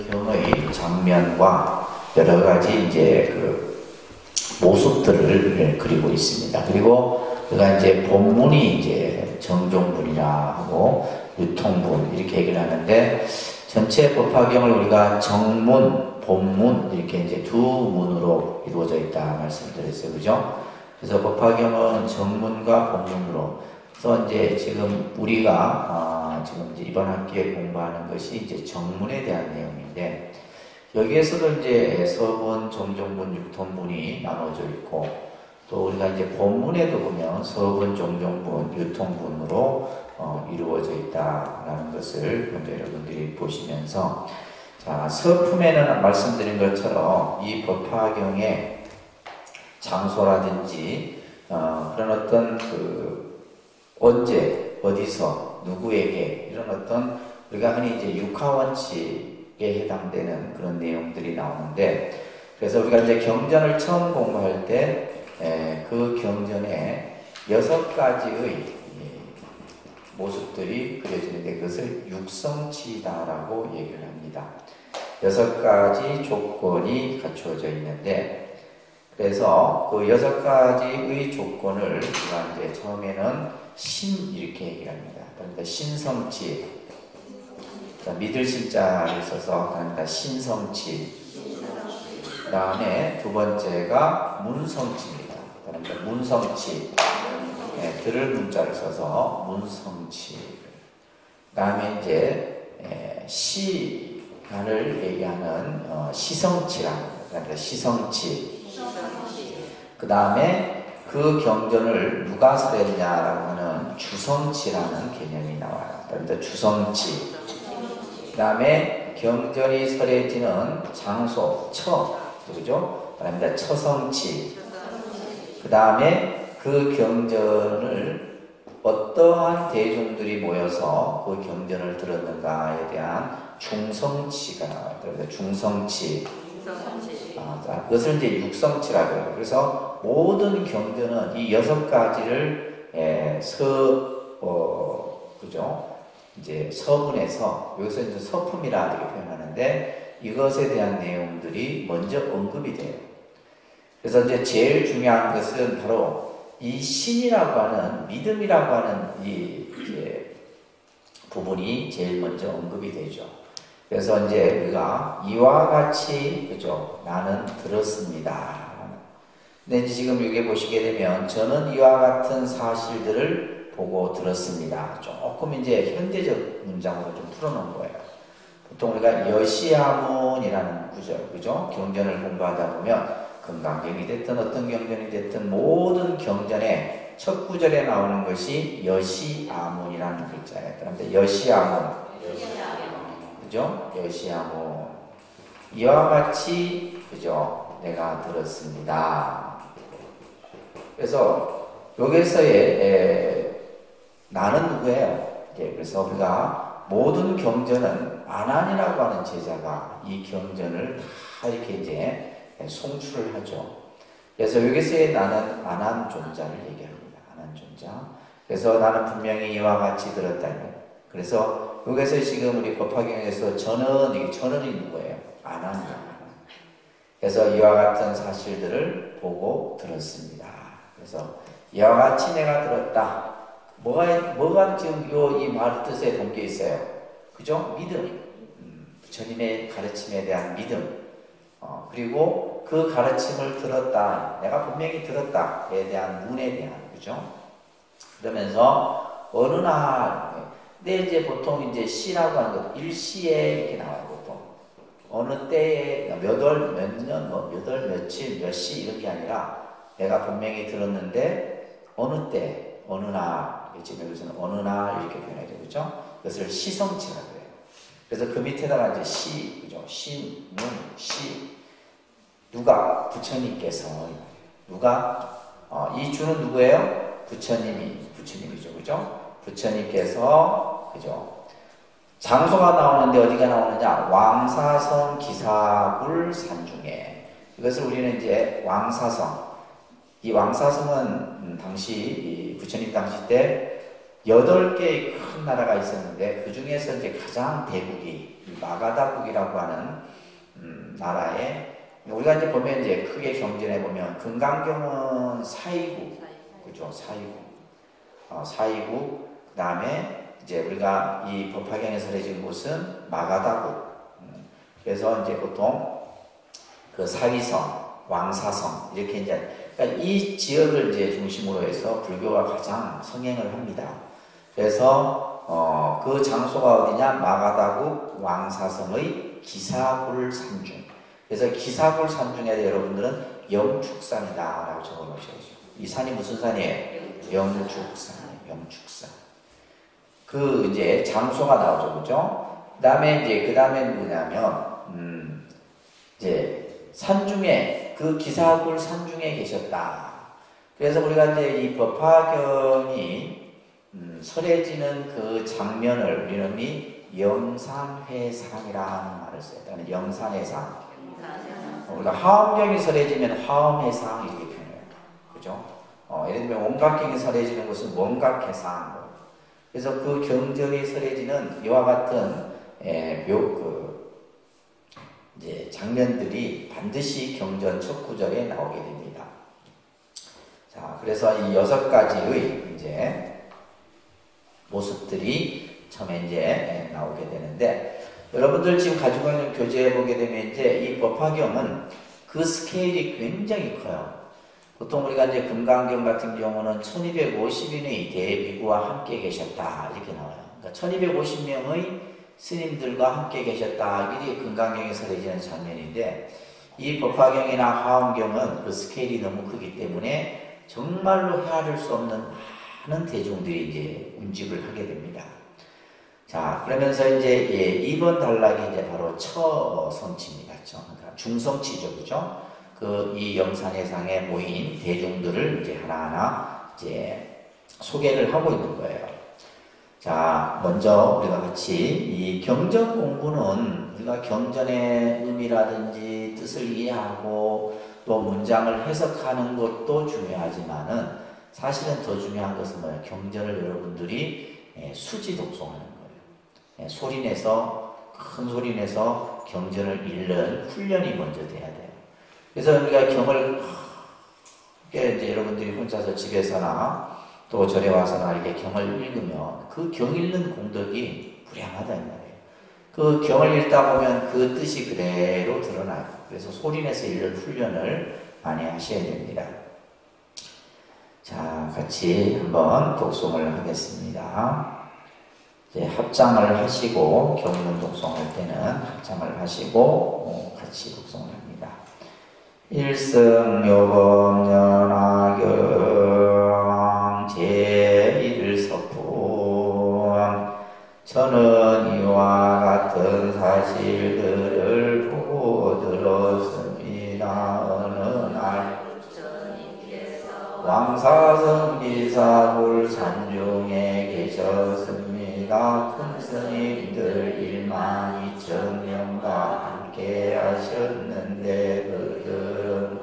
경의 장면과 여러 가지 이제 그 모습들을 그리고 있습니다. 그리고 그가 이제 본문이 이제 정종문이라 하고 유통문 이렇게 얘기를 하는데, 전체 법화경을 우리가 정문, 본문 이렇게 이제 두 문으로 이루어져 있다 말씀드렸어요, 그죠? 그래서 법화경은 정문과 본문으로. 그래서 이제 지금 우리가 지금 이제 이번 학기에 공부하는 것이 이제 정문에 대한 내용인데, 여기에서도 이제 서본, 정종문, 유통문이 나눠져 있고, 또 우리가 이제 본문에도 보면 서본, 정종문, 유통문으로 이루어져 있다라는 것을 먼저 여러분들이 보시면서, 자, 서품에는 말씀드린 것처럼 이 법화경의 장소라든지 그런 어떤 그 언제, 어디서, 누구에게 이런 어떤 우리가 흔히 이제 육하원칙에 해당되는 그런 내용들이 나오는데, 그래서 우리가 이제 경전을 처음 공부할 때 그 경전에 6가지의 모습들이 그려지는데, 그것을 육성치다라고 얘기를 합니다. 6가지 조건이 갖추어져 있는데, 그래서 그 6가지의 조건을 우리가 이제 처음에는 신 이렇게 얘기를 합니다. 그러니까 신성치, 믿을 신자를 써서 합니다. 신성치. 그 다음에 두 번째가 문성치입니다. 그러니까 문성치. 들을 문자를 써서 문성치. 그 다음에 이제 시간을 얘기하는 시성치라는 거예요. 그러니까 시성치. 그 다음에 그 경전을 누가 설했냐라고 하는 주성치라는 개념이 나와요. 그러니까 주성치. 그 다음에 경전이 설해지는 장소, 그죠? 그러니까 처성치. 그 다음에 그 경전을 어떠한 대중들이 모여서 그 경전을 들었는가에 대한 중성치가 나와요. 그러니까 중성치. 그것을 이제 육성치라고 해요. 그래서 모든 경전은 이 6가지를 그죠? 이제 서문에서, 여기서 이제 서품이라 이렇게 표현하는데, 이것에 대한 내용들이 먼저 언급이 돼요. 그래서 이제 제일 중요한 것은 바로 이 신이라고 하는, 믿음이라고 하는 이 부분이 제일 먼저 언급이 되죠. 그래서 이제 우리가 이와 같이, 그죠? 나는 들었습니다. 근데 이제 지금 여기 보시게 되면, 저는 이와 같은 사실들을 보고 들었습니다. 조금 이제 현대적 문장으로 좀 풀어놓은 거예요. 보통 우리가 여시아문이라는 구절, 그죠? 경전을 공부하다 보면 금강경이 됐든 어떤 경전이 됐든 모든 경전의 첫 구절에 나오는 것이 여시아문이라는 글자예요. 그런데 여시아문, 그죠? 여시아문. 이와 같이, 그죠? 내가 들었습니다. 그래서 여기서의 나는 누구예요? 그래서 우리가 모든 경전은 아난이라고 하는 제자가 이 경전을 다 이렇게 이제 송출을 하죠. 그래서 여기서의 나는 아난 존자를 얘기합니다. 아난 존자. 그래서 나는 분명히 이와 같이 들었다. 그래서 여기서 지금 우리 법화경에서 전은이 누구예요? 아난이다. 그래서 이와 같은 사실들을 보고 들었습니다. 그래서 이와 같이 내가 들었다. 뭐가 지금 이 말 뜻에 담겨 있어요? 그죠? 믿음. 부처님의 가르침에 대한 믿음. 그리고 그 가르침을 들었다. 내가 분명히 들었다에 대한 문에 대한, 그죠? 그러면서 어느 날, 근데 이제 보통 이제 시라고 하는 것, 일시에 이렇게 나와요, 보통. 어느 때에, 몇 월, 몇 년, 몇 월, 며칠, 몇 시, 이런 게 아니라, 내가 분명히 들었는데, 어느 때, 어느 날, 지금 여기서는 어느 날 이렇게 표현해요, 그죠? 그것을 시성치라고 해요. 그래서 그 밑에다가 이제 시, 그죠? 신, 문, 시. 누가? 부처님께서. 누가? 이 주는 누구예요? 부처님이죠, 그죠? 부처님께서, 그죠? 장소가 나오는데 어디가 나오느냐? 왕사성 기사굴 산중에. 이것을 우리는 이제 왕사성. 이 왕사성은 당시, 부처님 당시 때 8개의 큰 나라가 있었는데 그 중에서 이제 가장 대국이 마가다국이라고 하는 나라에 우리가 이제 보면 이제 크게 경전해 보면 금강경은 사이국, 그죠? 사이국. 그 다음에 이제 우리가 이 법화경에 설해진 곳은 마가다국. 그래서 이제 보통 그 사위성, 왕사성 이렇게 이제 그러니까 이 지역을 이제 중심으로 해서 불교가 가장 성행을 합니다. 그래서 그 장소가 어디냐? 마가다국 왕사성의 기사굴 산중. 그래서 기사굴 산중에 여러분들은 영축산이다라고 적어 놓으셔야죠. 이 산이 무슨 산이에요? 영축산이에요. 영축산. 그 이제 장소가 나오죠, 그죠? 그 다음에 뭐냐면 이제 산중에 그 기사굴 산중에 계셨다. 그래서 우리가 이제 이 법화경이 설해지는 그 장면을 이름이 영산회상이라는 말을 써요. 그러니까 영산회상. 우리가 화엄경이 설해지면 화엄회상 이렇게 표현해요. 그죠? 예를 들면 원각경이 설해지는 것은 원각회상. 그래서 그 경전이 설해지는 이와 같은 이제 장면들이 반드시 경전 첫 구절에 나오게 됩니다. 자, 그래서 이 6가지의 이제 모습들이 처음에 이제 나오게 되는데, 여러분들 지금 가지고 있는 교재에 보게 되면 이제 이 법화경은 그 스케일이 굉장히 커요. 보통 우리가 이제 금강경 같은 경우는 1250인의 대비구와 함께 계셨다 이렇게 나와요. 그러니까 1250명의 스님들과 함께 계셨다. 이게 금강경에 설해지는 장면인데, 이 법화경이나 화엄경은 그 스케일이 너무 크기 때문에 정말로 헤아릴 수 없는 많은 대중들이 이제 운집을 하게 됩니다. 자, 그러면서 이제 2번 단락이 이제 바로 처성치입니다. 그러니까 중성치죠, 그죠? 이 영산회상에 모인 대중들을 이제 하나하나 이제 소개를 하고 있는 거예요. 자, 먼저 우리가 같이 이 경전 공부는 우리가 경전의 의미라든지 뜻을 이해하고 또 문장을 해석하는 것도 중요하지만은 사실은 더 중요한 것은 뭐예요? 경전을 여러분들이 수지 독송하는 거예요. 소리내서, 큰 소리내서 경전을 읽는 훈련이 먼저 돼야 돼요. 그래서 우리가 경을 이제 여러분들이 혼자서 집에서나 또 절에 와서나 이렇게 경을 읽으면 그 경 읽는 공덕이 무량하다 이 말이에요. 그 경을 읽다 보면 그 뜻이 그대로 드러나요. 그래서 소리내서 읽는 훈련을 많이 하셔야 됩니다. 자, 같이 한번 독송을 하겠습니다. 이제 합장을 하시고 경문 독송할 때는 합장을 하시고 같이 독송을 합니다. 일승요법연화경 제1서품 저는 이와 같은 사실들을 보고 들었습니다. 어느 날 왕사성 기사굴 산중에 계셨습니다. 큰 스님들 1만 2천 명과 함께 하셨는데 그들은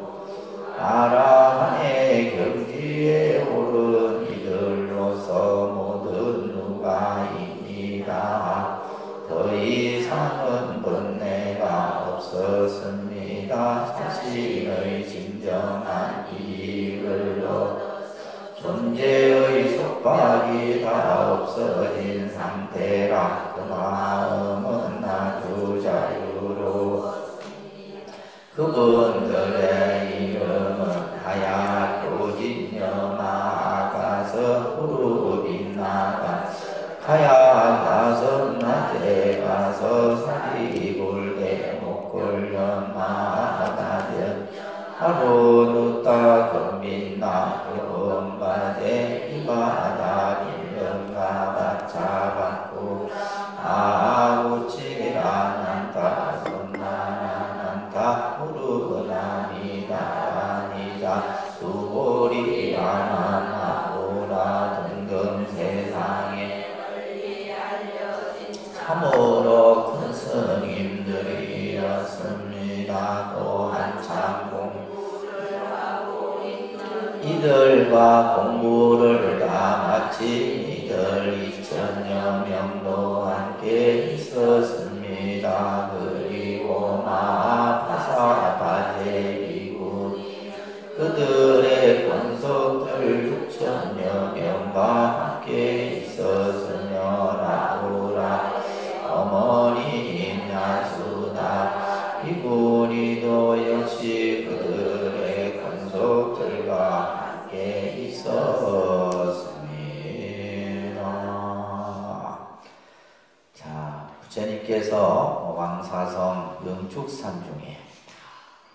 아라한의 경지에 오른 이들로서 모든 누가입니다. 더 이상은 번뇌가 없었습니다. 자신의 진정한 이익을 존재의 속박이 다 없어진 상태라 그 마음은 아주 자유로웠습니다. 그분들의 이름은 하얗고 진여마가서 후루빛 나가 하얀가서 낮에 가서 사리골대 목골려 마가면 하루 눕다 금빛나 금바대 이바다 일령가 바차받고 아우치라 난다 손나난다 후루나미다 아니자 수고리 아나나오라 등등 세상에 널리 알려진 참으로 큰 스님들이었습니다. 또 한참 이들과 공부를 다 마친 이들은 우리도 역시 그들의 권속들과 함께 있었습니다. 자, 부처님께서 왕사성 영축산 중에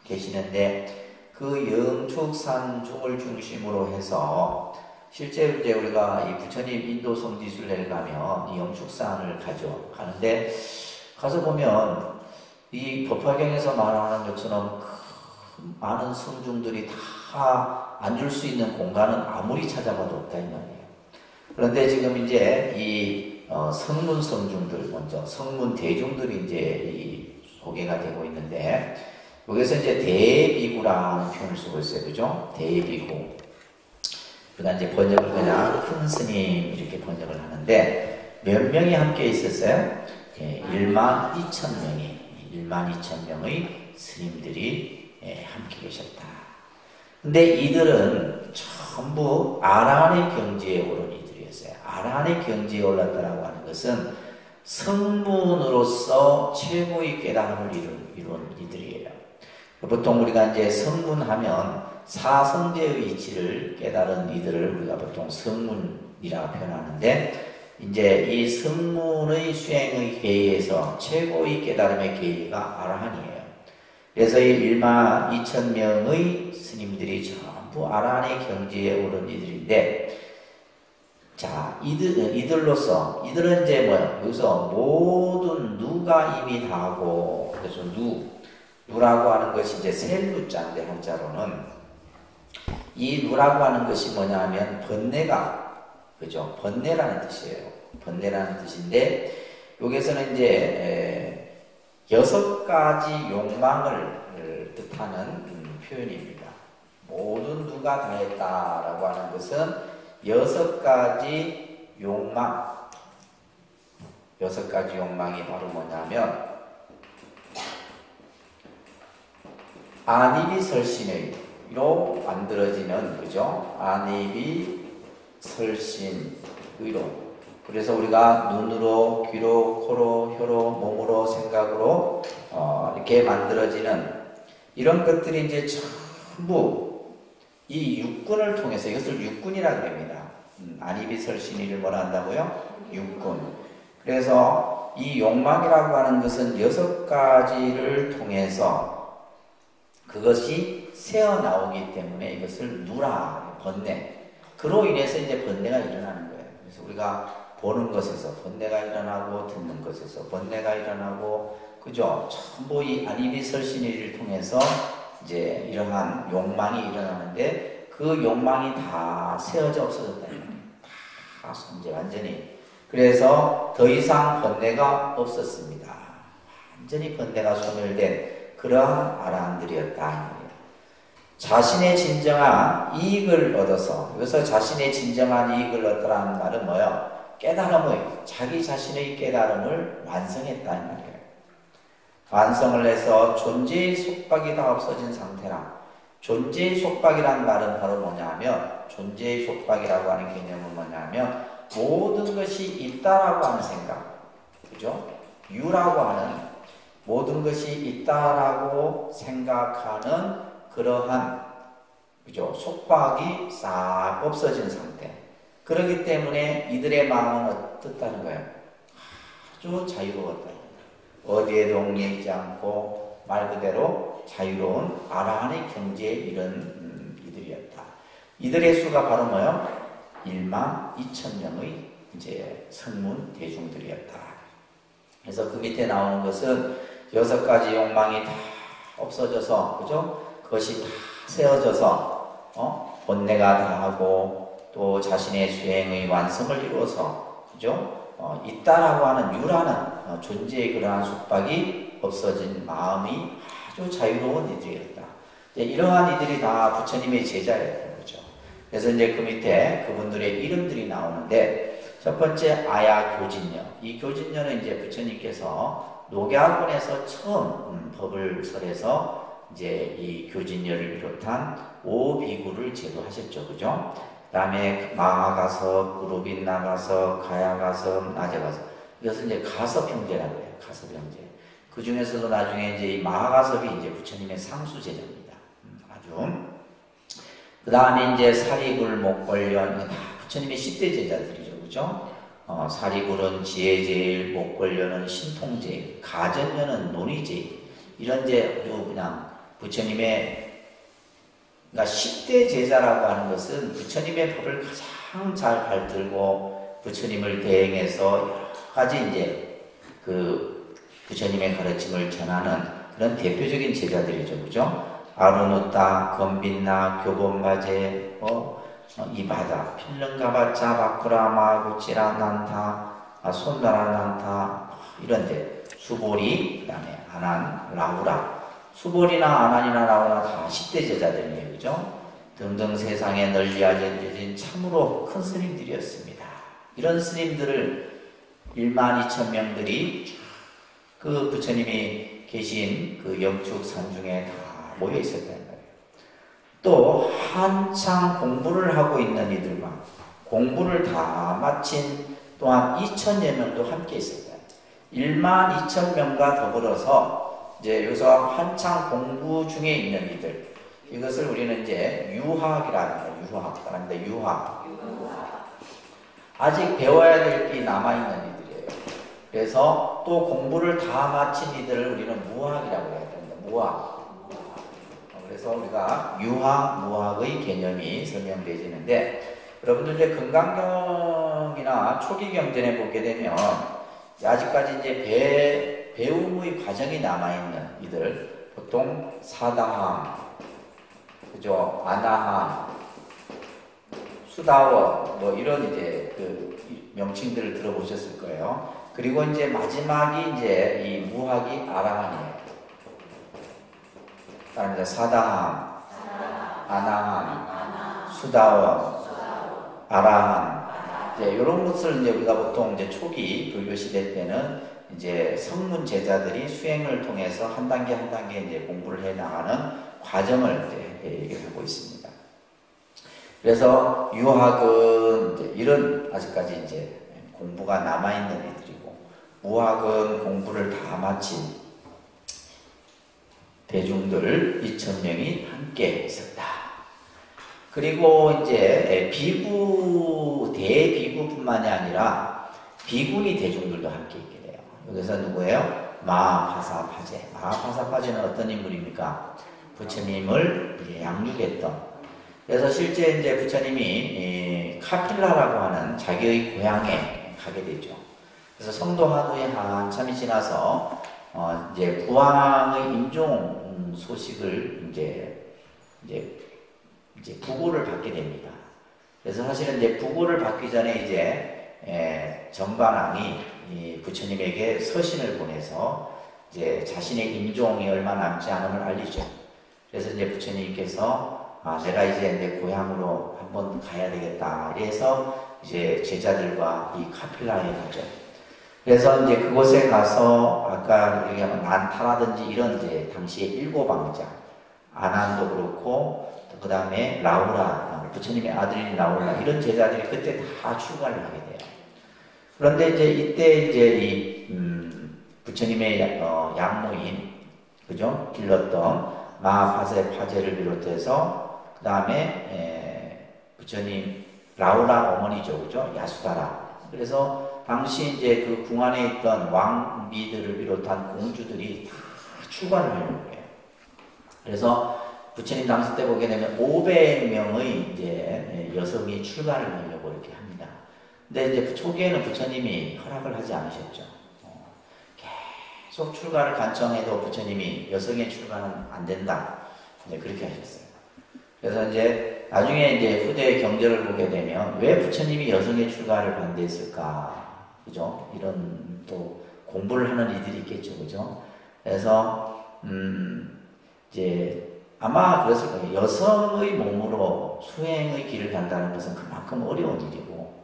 계시는데 그 영축산중을 중심으로 해서 실제 이제 우리가 이 부처님 인도 성지순례를 가면 이 영축산을 가는데 가서 보면 이 법화경에서 말하는 것처럼 많은 성중들이 다 앉을 수 있는 공간은 아무리 찾아봐도 없다 이 말이에요. 그런데 지금 이제 이 성문 성중들 먼저 성문 대중들이 이제 이 소개가 되고 있는데 여기서 이제 대비구라는 표현을 쓰고 있어요. 그죠? 대비구. 그러니까 이제 번역을 그냥 큰 스님 이렇게 번역을 하는데 몇 명이 함께 있었어요? 12,000명이 12,000명의 스님들이 함께 계셨다. 근데 이들은 전부 아라한의 경지에 오른 이들이었어요. 아라한의 경지에 올랐다라고 하는 것은 성문으로서 최고의 깨달음을 이룬 이들이에요. 보통 우리가 이제 성문하면 사성제의 이치를 깨달은 이들을 우리가 보통 성문이라고 표현하는데 이제 이 성문의 수행의 계의에서 최고의 깨달음의 계의가 아라한이에요. 그래서 이 12,000명의 스님들이 전부 아라한의 경지에 오른 이들인데 자, 이들로서 이들은 이제 뭐예요? 여기서 모든 누가 이미 다 하고 그래서 누라고 하는 것이 이제 셀누자인데 한자로는 이 누라고 하는 것이 뭐냐 하면 번뇌가 그죠? 번뇌라는 뜻이에요. 번뇌라는 뜻인데 여기서는 이제 6가지 욕망을 뜻하는 표현입니다. 모든 누가 다 했다라고 하는 것은 6가지 욕망 6가지 욕망이 바로 뭐냐면 안입이 설신의로 만들어지는 그죠? 안입이 설신의로. 그래서 우리가 눈으로, 귀로, 코로, 혀로, 몸으로, 생각으로 이렇게 만들어지는 이런 것들이 이제 전부 이 육군을 통해서 이것을 육군이라고 합니다. 안입이 설신의를 뭐라 한다고요? 육군. 그래서 이 욕망이라고 하는 것은 6가지를 통해서 그것이 새어나오기 때문에 이것을 누라, 번뇌. 그로 인해서 이제 번뇌가 일어나는 거예요. 그래서 우리가 보는 것에서 번뇌가 일어나고, 듣는 것에서 번뇌가 일어나고, 그죠? 전부 이 안입이 설신의를 통해서 이제 이러한 욕망이 일어나는데 그 욕망이 다 세어져 없어졌다. 다 이제 완전히. 그래서 더 이상 번뇌가 없었습니다. 완전히 번뇌가 소멸된 그러한 아라한들이었다. 자신의 진정한 이익을 얻어서 여기서 자신의 진정한 이익을 얻더라는 말은 뭐예요? 자기 자신의 깨달음을 완성했다는 말이에요. 완성을 해서 존재의 속박이 다 없어진 상태라. 존재의 속박이라는 말은 바로 뭐냐면 존재의 속박이라고 하는 개념은 뭐냐면 모든 것이 있다라고 하는 생각, 그죠? 유라고 하는 모든 것이 있다라고 생각하는 그러한 그죠? 속박이 싹 없어진 상태. 그렇기 때문에 이들의 마음은 어떻다는 거예요? 아주 자유로웠다. 어디에도 얽매이지 않고 말 그대로 자유로운 아라한의 경지에 이른 이들이었다. 이들의 수가 바로 뭐예요? 12,000명의 이제 성문 대중들이었다. 그래서 그 밑에 나오는 것은 6가지 욕망이 다 없어져서, 그죠? 그것이 다 세워져서, 번뇌가 다 하고, 또 자신의 수행의 완성을 이루어서, 그죠? 있다라고 하는 유라는 존재의 그러한 속박이 없어진 마음이 아주 자유로운 이들이었다. 이러한 이들이 다 부처님의 제자였던 거죠. 그래서 이제 그 밑에 그분들의 이름들이 나오는데, 첫 번째 아야 교진녀. 이 교진녀는 이제 부처님께서 녹야군에서 처음 법을 설해서 이제 이 교진녀를 비롯한 5비구를 제도하셨죠. 그죠? 그 다음에 마하가섭, 구루빈나가섭, 가야가섭, 나제가섭. 이것은 이제 가섭 형제라고 해요. 가섭 형제. 그 중에서도 나중에 이제 이 마하가섭이 이제 부처님의 상수 제자입니다. 아주. 그 다음에 이제 사리굴, 목걸련, 다 부처님의 10대 제자들이죠. 그죠? 사리굴은 지혜제일, 목걸련은 신통제일, 가전련은 논의제일. 이런 이제 아주 그냥 부처님의, 그러니까 10대 제자라고 하는 것은 부처님의 법을 가장 잘 발들고 부처님을 대행해서 여러 가지 이제 그 부처님의 가르침을 전하는 그런 대표적인 제자들이죠. 그죠? 아르누타, 건빈나, 교본바제, 이바다, 필름가바짜, 바쿠라, 마구치라, 난타, 손나라, 난타, 이런 데 수보리, 그 다음에 아난, 라우라. 수보리나 아난이나 라우라 다 10대 제자들이에요. 그죠? 등등 세상에 널리 알려진 참으로 큰 스님들이었습니다. 이런 스님들을 12,000명들이 그 부처님이 계신 그 영축 산중에 다 모여 있었다는 거예요. 또 한창 공부를 하고 있는 이들과 공부를 다 마친 또한 2,000여 명도 함께 있었다. 12,000명과 더불어서 이제 여기서 한창 공부 중에 있는 이들, 이것을 우리는 이제 유학이라는 거예요. 유학이라는데 유학. 아직 배워야 될 게 남아있는 이들이에요. 그래서 또 공부를 다 마친 이들을 우리는 무학이라고 해야 됩니다. 무학. 그래서 우리가 유학, 무학의 개념이 설명되지는데, 여러분들 이제 금강경이나 초기 경전에 보게 되면 아직까지 이제 배움의 과정이 남아있는 이들, 보통 사다함, 그죠? 아나함, 수다원, 뭐 이런 이제 그 명칭들을 들어보셨을 거예요. 그리고 이제 마지막이 이제 이 무학이 아라함이에요. 그다음에 사다함, 아나함, 수다원, 아라함. 이제 이런 것을 이제 우리가 보통 이제 초기 불교 시대 때는 이제 성문 제자들이 수행을 통해서 한 단계 한 단계 이제 공부를 해 나가는 과정을 이제 얘기를 하고 있습니다. 그래서 유학은 이제 이런 아직까지 이제 공부가 남아있는 애들이고, 무학은 공부를 다 마친 대중들 2,000명이 함께 있었다. 그리고 이제 비구, 대비구뿐만이 아니라 비구니 대중들도 함께 있게 돼요. 여기서 누구예요? 마하파사파제. 마하파사파제는 어떤 인물입니까? 부처님을 이제 양육했던. 그래서 실제 이제 부처님이 카필라라고 하는 자기의 고향에 가게 되죠. 그래서 성도한 후에 한참이 지나서 이제 부왕의 임종 소식을 이제 부고를 받게 됩니다. 그래서 사실은 이제 부고를 받기 전에 이제 정반왕이 부처님에게 서신을 보내서 이제 자신의 임종이 얼마 남지 않음을 알리죠. 그래서 이제 부처님께서 내가 이제 내 고향으로 한번 가야 되겠다. 이래서 이제 제자들과 이 카필라에 가죠. 그래서 이제 그곳에 가서 아까 얘기하면 난타라든지 이런 이제 당시에 일고방자, 아난도 그렇고, 그 다음에 라우라, 부처님의 아들인 라우라, 이런 제자들이 그때 다 출가를 하게 돼요. 그런데 이제 이때 이제 이 부처님의 양모인, 그죠? 길렀던 마하파사파제를 비롯해서 그 다음에 부처님 라우라 어머니죠, 그죠? 야수다라. 그래서 당시 이제 그 궁안에 있던 왕비들을 비롯한 공주들이 다 출가를 하려고 해요. 그래서 부처님 당시 때 보게 되면 500명의 이제 여성이 출가를 하려고 이렇게 합니다. 근데 이제 초기에는 부처님이 허락을 하지 않으셨죠. 계속 출가를 간청해도 부처님이 여성의 출가는 안 된다. 이제 그렇게 하셨어요. 그래서 이제 나중에 이제 후대 경전을 보게 되면 왜 부처님이 여성의 출가를 반대했을까? 그죠? 이런 또 공부를 하는 이들이 있겠죠. 그죠? 그래서, 이제 아마 그랬을 거예요. 여성의 몸으로 수행의 길을 간다는 것은 그만큼 어려운 일이고,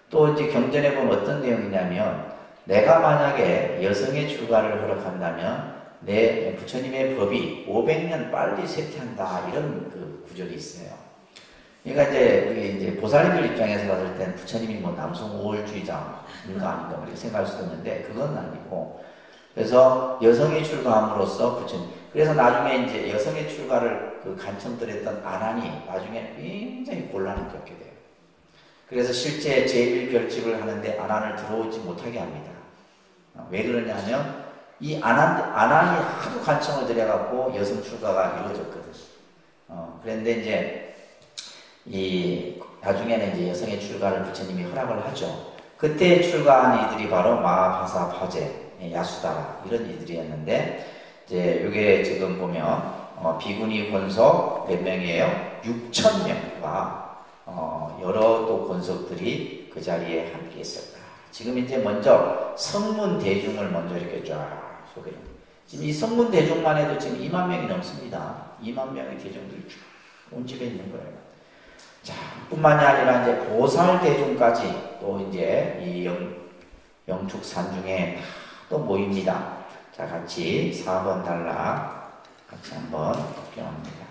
또 이제 경전에 보면 어떤 내용이냐면, 내가 만약에 여성의 출가를 허락한다면 내 부처님의 법이 500년 빨리 쇠퇴한다, 이런 그 구절이 있어요. 그러니까 이제 우리 이제 보살님들 입장에서 봤을 땐 부처님이 뭐 남성 우월주의자인가 아닌가 이렇게 생각할 수도 있는데 그건 아니고, 그래서 여성이 출가함으로써 부처님. 그래서 나중에 이제 여성의 출가를 그 간청들했던 아난이 나중에 굉장히 곤란을 겪게 돼요. 그래서 실제 제1결집을 하는데 아난을 들어오지 못하게 합니다. 왜 그러냐면 이 아난이 하도 간청을 드려갖고 여성 출가가 이루어졌거든. 그런데 이제 이 나중에는 이제 여성의 출가를 부처님이 허락을 하죠. 그때 출가한 이들이 바로 마하파사, 파제, 야수다라 이런 이들이었는데 이제 이게 지금 보면 비구니 권속 몇 명이에요? 6,000명과 여러 또 권속들이 그 자리에 함께 있었다. 지금 이제 먼저 성문 대중을 먼저 이렇게 쫙 소개해. 지금 이 성문 대중만 해도 지금 2만 명이 넘습니다. 2만 명의 대중들이 쭉 온 집에 있는 거예요. 자, 뿐만이 아니라 이제 보살 대중까지 또 이제 이 영축산 중에 또 모입니다. 자, 같이 4번 단락 같이 한번 복경합니다.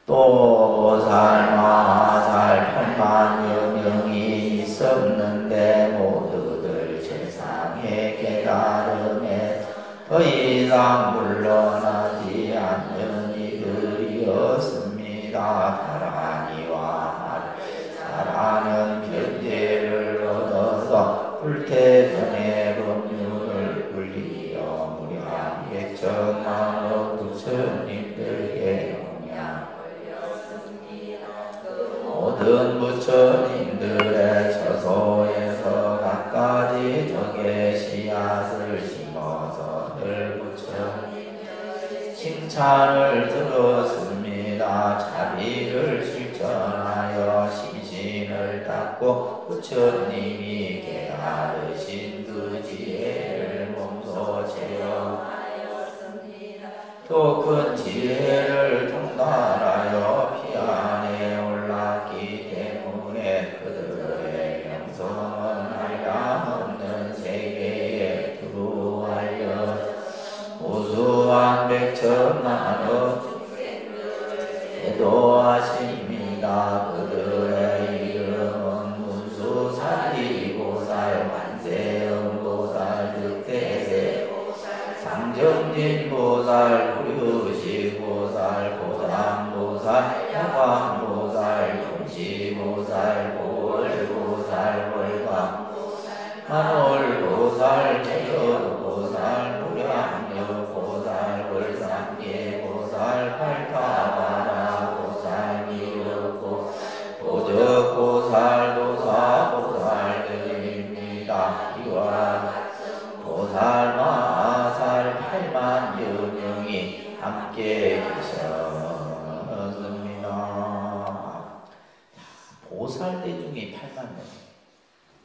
또 살마살 8만여 명이 있었는데 모두들 세상의 깨달음에 더 이상 물러나지 않는 이들이었습니다. 다라니와 잘하는 견제를 얻어서 불태전의 법률을 불리어 무량의 천만의 부처님들에게 모든 부처님들의 처소에서 각가지 적의 씨앗을 심어서 늘 부처님 칭찬을 들었습니다. 자비를 실천하여 신신을 닦고 부처님이 깨달으신 그 지혜를 몸소 체험하였습니다. 또 큰 지혜를 통달하여 피안에 올랐기 때문에 그들의 명성은 한량없는 세계에 두루하여 무수한 백천만의 애도하십니다. 그들의 이름은 문수사리보살, 관세음보살, 득대세보살, 상정진보살, 불유식보살, 보장보살, 화광보살, 용시보살, 보월보살, 월광보살, 만월보살, 제여보살, 무량여보살, 월상계보살, 팔타바라보살, 미륵보, 보적보살, 도사보살들입니다. 이와 보살, 마살 8만여 명이 함께 계셨습니다. 보살 대중이 8만 명.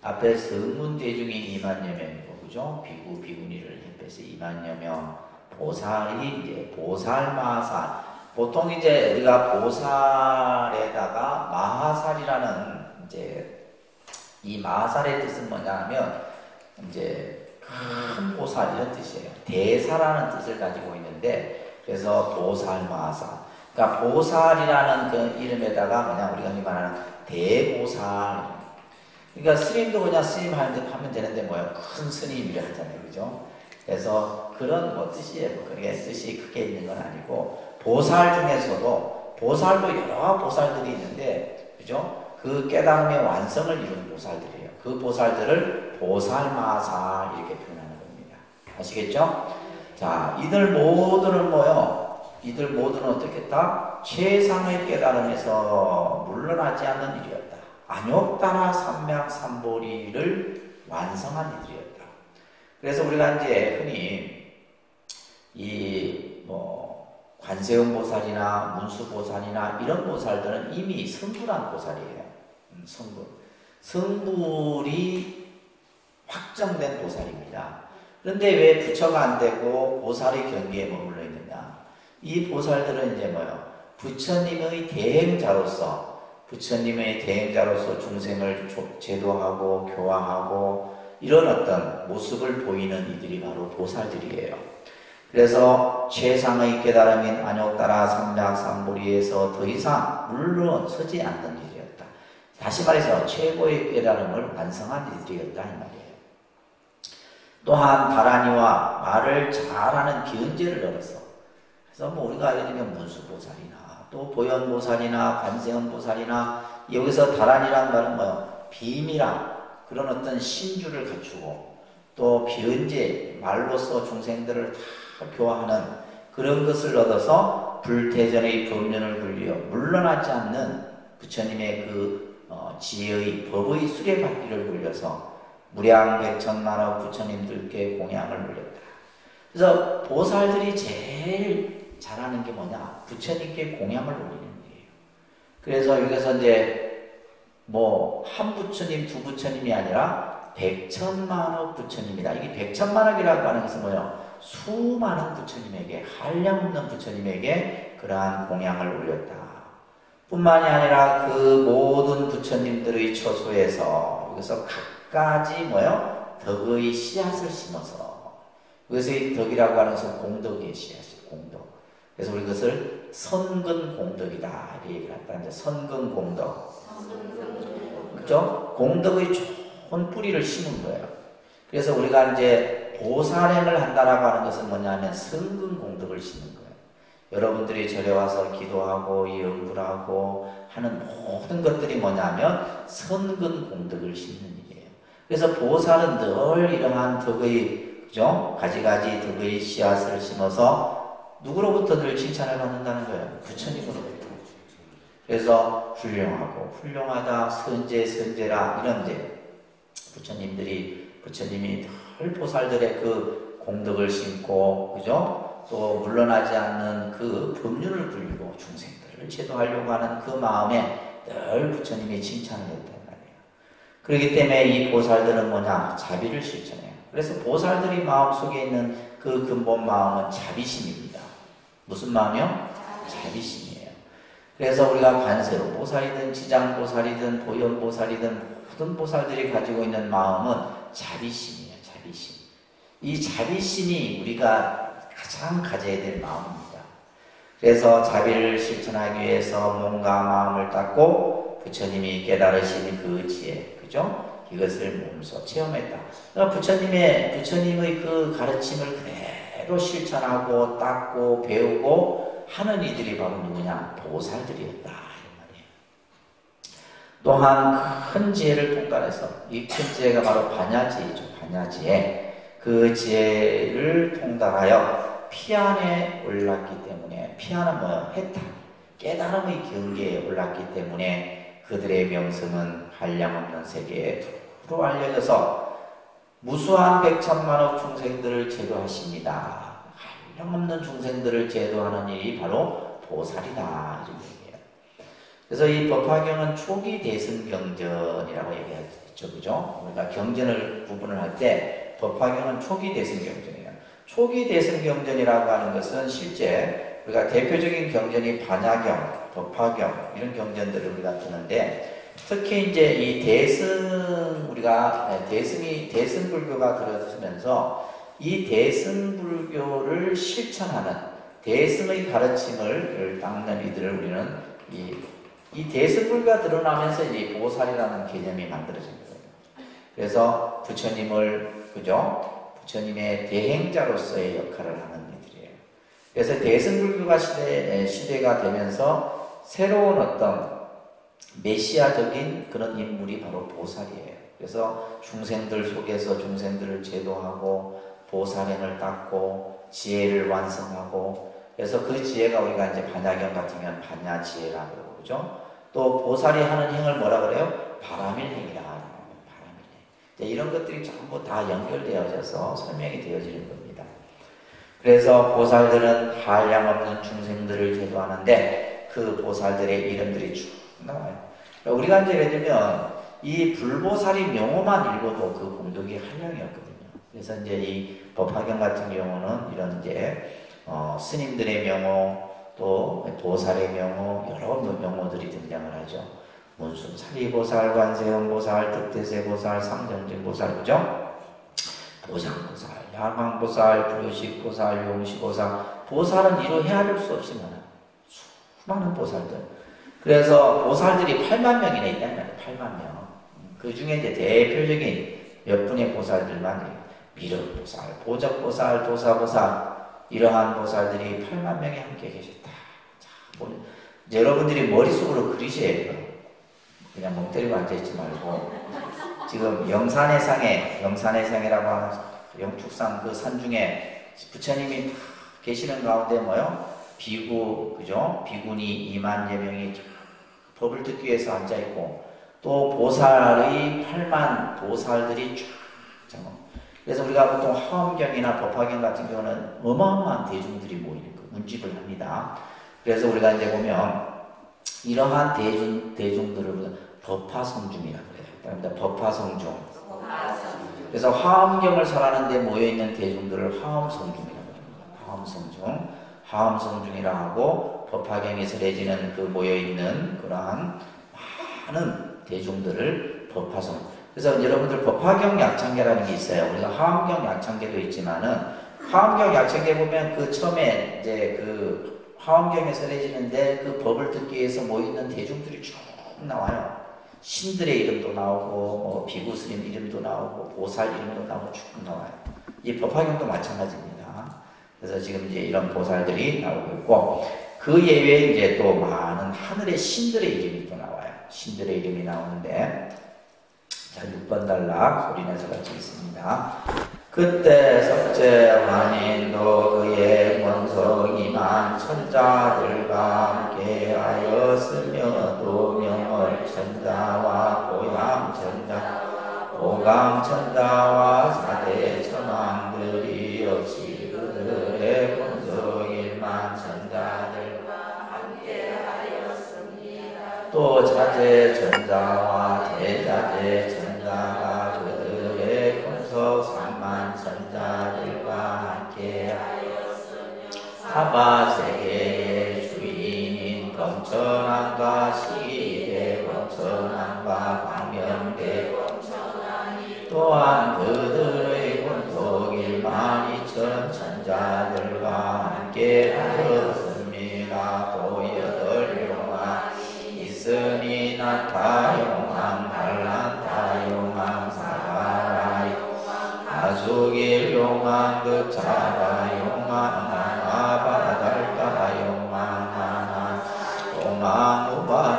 앞에 성문 대중이 2만여 명이고, 그죠? 비구, 비구니를 합해서 2만여 명. 보살이 이제 보살마살. 보통 이제 우리가 보살에다가 마하살이라는 이제 이 마하살의 뜻은 뭐냐 하면 이제 큰 보살 이런 뜻이에요. 대사라는 뜻을 가지고 있는데 그래서 보살마살. 그러니까 보살이라는 그 이름에다가 그냥 우리가 흔히 말하는 대보살. 그러니까 스님도 그냥 스님 하면 되는데 뭐예요? 큰 스님이라 하잖아요. 그죠? 그래서 그런 뭐 뜻이에요. 뭐 그게 뜻이 크게 있는 건 아니고 보살 중에서도 보살도 여러 보살들이 있는데 그죠? 그 깨달음의 완성을 이루는 보살들이에요. 그 보살들을 보살마살 이렇게 표현하는 겁니다. 아시겠죠? 자, 이들 모두는 뭐요? 이들 모두는 어떻겠다? 최상의 깨달음에서 물러나지 않는 일이었다. 안욕다나 삼맥삼보리를 완성한 이들이었다. 그래서 우리가 이제 흔히 이 관세음 보살이나 문수 보살이나 이런 보살들은 이미 성불한 보살이에요. 성불이 확정된 보살입니다. 그런데 왜 부처가 안 되고 보살의 경계에 머물러 있느냐? 이 보살들은 이제 뭐요? 부처님의 대행자로서 중생을 제도하고 교화하고 이런 어떤 모습을 보이는 이들이 바로 보살들이에요. 그래서 최상의 깨달음인 안욕다라 삼맥삼보리에서 더 이상 물러서지 않는 일이었다. 다시 말해서 최고의 깨달음을 완성한 이들이었다 이 말이에요. 또한 다란이와 말을 잘하는 기은제를 얻어서, 그래서 뭐 우리가 예를 들면 문수보살이나 또 보현보살이나 관세음보살이나, 여기서 다란이란 말은 뭐요? 비밀한 그런 어떤 신주를 갖추고 또 비은제, 말로서 중생들을 다 교화하는 그런 것을 얻어서 불태전의 법륜을 굴려 물러나지 않는 부처님의 그 지혜의 법의 수레바퀴를 굴려서 무량백천만억 부처님들께 공양을 올렸다. 그래서 보살들이 제일 잘하는 게 뭐냐? 부처님께 공양을 올리는 거예요. 그래서 여기서 이제 뭐 한 부처님, 두 부처님이 아니라 백천만억 부처님이다. 이게 백천만억이라고 하는 것은 뭐예요? 수많은 부처님에게, 한량없는 부처님에게 그러한 공양을 올렸다. 뿐만이 아니라 그 모든 부처님들의 처소에서 여기서 각가지 뭐예요? 덕의 씨앗을 심어서, 그것의 덕이라고 하는 것은 공덕의 씨앗이에요. 공덕. 그래서 우리 그것을 선근공덕이다 이렇게 얘기를 한다. 이제 선근공덕. 그렇죠? 공덕의 좋은 뿌리를 심은 거예요. 그래서 우리가 이제 보살행을 한다라고 하는 것은 뭐냐면 선근공덕을 심는 거예요. 여러분들이 절에 와서 기도하고 연불하고 하는 모든 것들이 뭐냐면 선근공덕을 심는 일이에요. 그래서 보살은 늘 이러한 덕의, 그죠? 가지가지 덕의 씨앗을 심어서 누구로부터 늘 칭찬을 받는다는 거예요? 부처님으로부터. 그래서 훌륭하고 훌륭하다, 선제 선제라, 이런 이제 부처님이 늘 보살들의 그 공덕을 심고, 그죠? 또 물러나지 않는 그 법륜을 굴리고 중생들을 제도하려고 하는 그 마음에 늘 부처님이 칭찬을 했단 말이에요. 그렇기 때문에 이 보살들은 뭐냐? 자비를 실천해요. 그래서 보살들이 마음속에 있는 그 근본 마음은 자비심입니다. 무슨 마음이요? 자비심이에요. 그래서 우리가 관세로 보살이든 지장보살이든 보현보살이든 모든 보살들이 가지고 있는 마음은 자비심이에요. 자비심. 이 자비심이 우리가 가장 가져야 될 마음입니다. 그래서 자비를 실천하기 위해서 몸과 마음을 닦고 부처님이 깨달으신 그 지혜, 그죠? 이것을 몸소 체험했다. 그러니까 부처님의 그 가르침을 그대로 실천하고 닦고 배우고 하는 이들이 바로 누구냐? 보살들이었다. 이런 말이에요. 또한 큰 지혜를 통달해서, 이 큰 지혜가 바로 반야지혜죠. 반야지혜. 그 지혜를 통달하여 피안에 올랐기 때문에, 피안은 뭐예요? 해탈, 깨달음의 경계에 올랐기 때문에 그들의 명성은 한량없는 세계에 두루 알려져서 무수한 백천만억 중생들을 제도하십니다. 한량없는 중생들을 제도하는 일이 바로 보살이다, 이런 얘기예요. 그래서 이 법화경은 초기 대승경전이라고 얘기했죠, 그죠? 우리가 경전을 구분을 할 때 법화경은 초기 대승경전이에요. 초기 대승경전이라고 하는 것은 실제 우리가 대표적인 경전이 반야경, 법화경 이런 경전들을 우리가 듣는데, 특히 이제 이 대승불교가 들어서면서 이 대승불교를 실천하는 대승의 가르침을 닦는 이들을 우리는 이 대승불교가 드러나면서 이 보살이라는 개념이 만들어진 거예요. 그래서 부처님을, 그죠? 부처님의 대행자로서의 역할을 하는 이들이에요. 그래서 대승불교가 시대가 되면서 새로운 어떤 메시아적인 그런 인물이 바로 보살이에요. 그래서 중생들 속에서 중생들을 제도하고 보살행을 닦고 지혜를 완성하고, 그래서 그 지혜가 우리가 이제 반야경 같으면 반야지혜라고 그러고, 그죠? 또 보살이 하는 행을 뭐라 그래요? 바라밀행이라. 바라밀행. 이런 것들이 전부 다 연결되어져서 설명이 되어지는 겁니다. 그래서 보살들은 한량없는 중생들을 제도하는데 그 보살들의 이름들이 쭉 나와요. 우리가 이제 예를 들면 이 불보살이 명호만 읽어도 그 공덕이 한량이었거든요. 그래서 이제 이 법화경 같은 경우는 이런 이제 스님들의 명호, 또 보살의 명호, 여러 명호들이 등장을 하죠. 문殊, 사리보살, 관세음보살, 득대세보살, 상정증보살, 그죠? 보장보살, 야광보살, 불효식보살, 용시보살. 보살은 이루 헤아릴 수 없이 많아요. 수많은 보살들. 그래서 보살들이 8만 명이나 있단 말이에요. 8만 명. 그 중에 이제 대표적인 몇 분의 보살들만 미륵보살, 보적보살, 도사보살 이러한 보살들이 8만 명이 함께 계셨다. 자, 여러분들이 머릿속으로 그리셔야 돼요. 그냥 멍 때리고 앉아있지 말고 지금 영산해상이라고 하는 영축산 그 산 중에 부처님이 계시는 가운데 뭐요? 비구, 그죠? 비구니 2만여 명이 법을 듣기 위해서 앉아있고 또 보살의 8만 보살들이 쫙. 그래서 우리가 보통 화엄경이나 법화경 같은 경우는 어마어마한 대중들이 모이는 그 문집을 합니다. 그래서 우리가 이제 보면 이러한 대중들을 법화성중이라고 그래요. 그러니까 법화성중. 그래서 화엄경을 설하는 데 모여있는 대중들을 화엄성중이라고 합니다. 화엄성중이라 하고 법화경이 설해지는 그 모여있는 그러한 많은 대중들을 법화성. 그래서 여러분들 법화경 약창계라는 게 있어요. 우리가 화엄경 약창계도 있지만은 화엄경 약창계 보면 그 처음에 이제 그 화엄경에 설해지는데 그 법을 듣기 위해서 모이는 대중들이 쭉 나와요. 신들의 이름도 나오고 뭐 비구 스님 이름도 나오고 보살 이름도 나오고 쭉 나와요. 이 법화경도 마찬가지입니다. 그래서 지금 이제 이런 보살들이 나오고 있고 그 예외에 이제 또 많은 하늘의 신들의 이름이 또 나와요. 신들의 이름이 나오는데 자 6번 단락 소리내서 같이 있습니다. 그때 석제 환인도 그의 원석 2만 천자들과 함께 하였으며 또 명월 천자와 고양 천자 보강 천자와 사대 천왕들이 역시 그들의 원석 1만 천자들과 함께 하였습니다. 또 자제 천자와 대자제 천자가 그들의 원석 3만 천자들과 함께 하였으며 사바세계의 주인인 범천왕과 시대 범천왕과 광명대 범천왕이 또한 그들의 원속 1만 2천 천자들과 함께 하였습니다. 또 8용왕이 있으니 나타용왕 발란타용왕 사가라용왕 아수길용왕 극차가용왕 아바달가용왕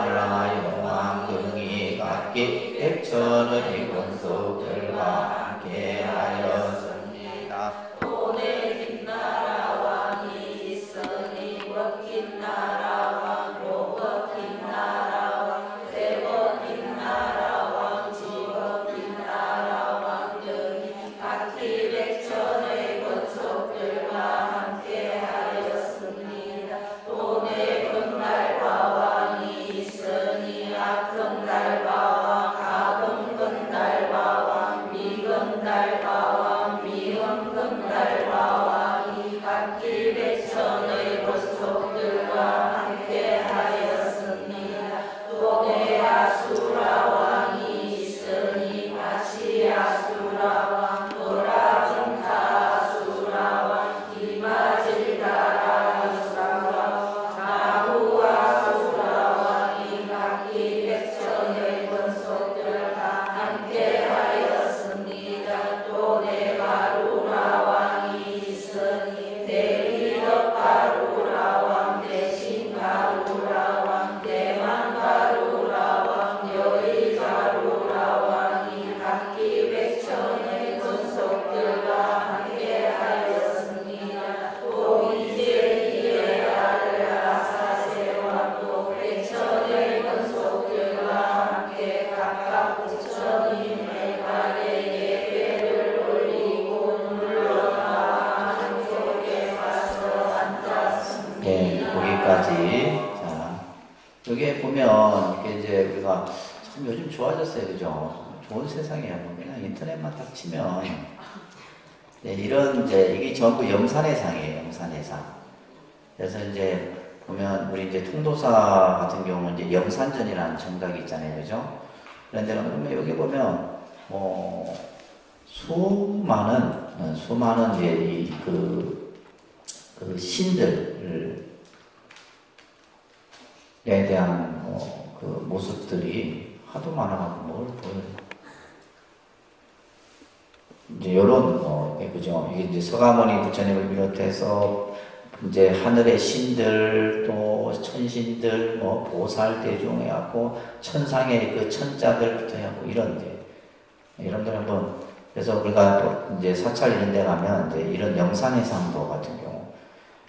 동왕우발라용왕 등이 각기 백천의 권속들과 함께 하였습니다. 오늘 김나라 왕이 있으니 멋진 나라 왕 로벗긴 나라 왕 세벗긴 나라 왕 지벗긴 나라 왕 등이 각기 백천의 권속들과 함께 하였습니다. 또 내건달과 왕이 있으니 악건달과 왕 가건건달과 왕 미건달과 왕 미건건달과 왕이 각기 백천의 권속들과 함께 하였습니다. 또 내아수라 왕이 있으니 아시아수라 왕 도라분타아수라 왕 이마질다라아수라 왕 나후아수라 왕이 각기 백천의 권속들과 함께 하였습니다. 또 내가루라 왕이 있으니 대리덕가루라 왕 대신가루라 왕 대만가루라 왕 여의가루라 왕이 각기 백천의 권속들과 함께 하였습니다. 또 이제리의 아들 아사세와 또 백천의 권속들과 함께 각각 부처님의 발에 예배를 올리고 물러나 한쪽에 가서 앉았습니다. 네, 거기까지. 자, 여기에 보면 이게 이제 우리가 참 요즘 좋아졌어요, 그죠? 좋은 세상이에요. 그냥 인터넷만 딱 치면 네, 이런 이제 이게 전부 영산해상이에요, 영산해상. 그래서 이제 보면 우리 이제 통도사 같은 경우는 이제 영산전이라는 정각이 있잖아요, 그죠? 그런데 그러면 여기 보면 수많은 이제 그 신들에 대한 그 모습들이 하도 많아가지고 뭘 보여요. 이제 요런 그죠? 이게 이제 서가모니 부처님을 비롯해서 이제 하늘의 신들 또 천신들 뭐 보살 대중 해갖고 천상의 그 천자들부터 해갖고 이런 이런들 한번 그래서 우리가 또 이제 사찰 이런 데 가면 이제 이런 영산해상도 같은 경우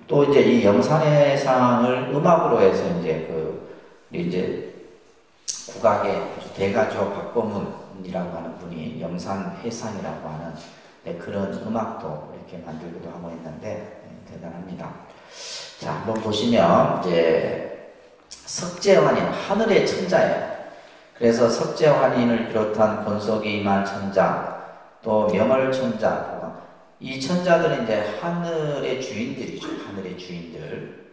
또 이제 이 영산해상을 음악으로 해서 이제 이제 국악의 대가조 박범훈이라고 하는 분이 영산해상이라고 하는 그런 음악도 이렇게 만들기도 하고 있는데 대단합니다. 자, 한번 보시면 이제 석재환인 하늘의 천자예요. 그래서 석재환인을 비롯한 권속이만 천자, 또 명월천자, 이 천자들은 이제 하늘의 주인들이죠. 하늘의 주인들,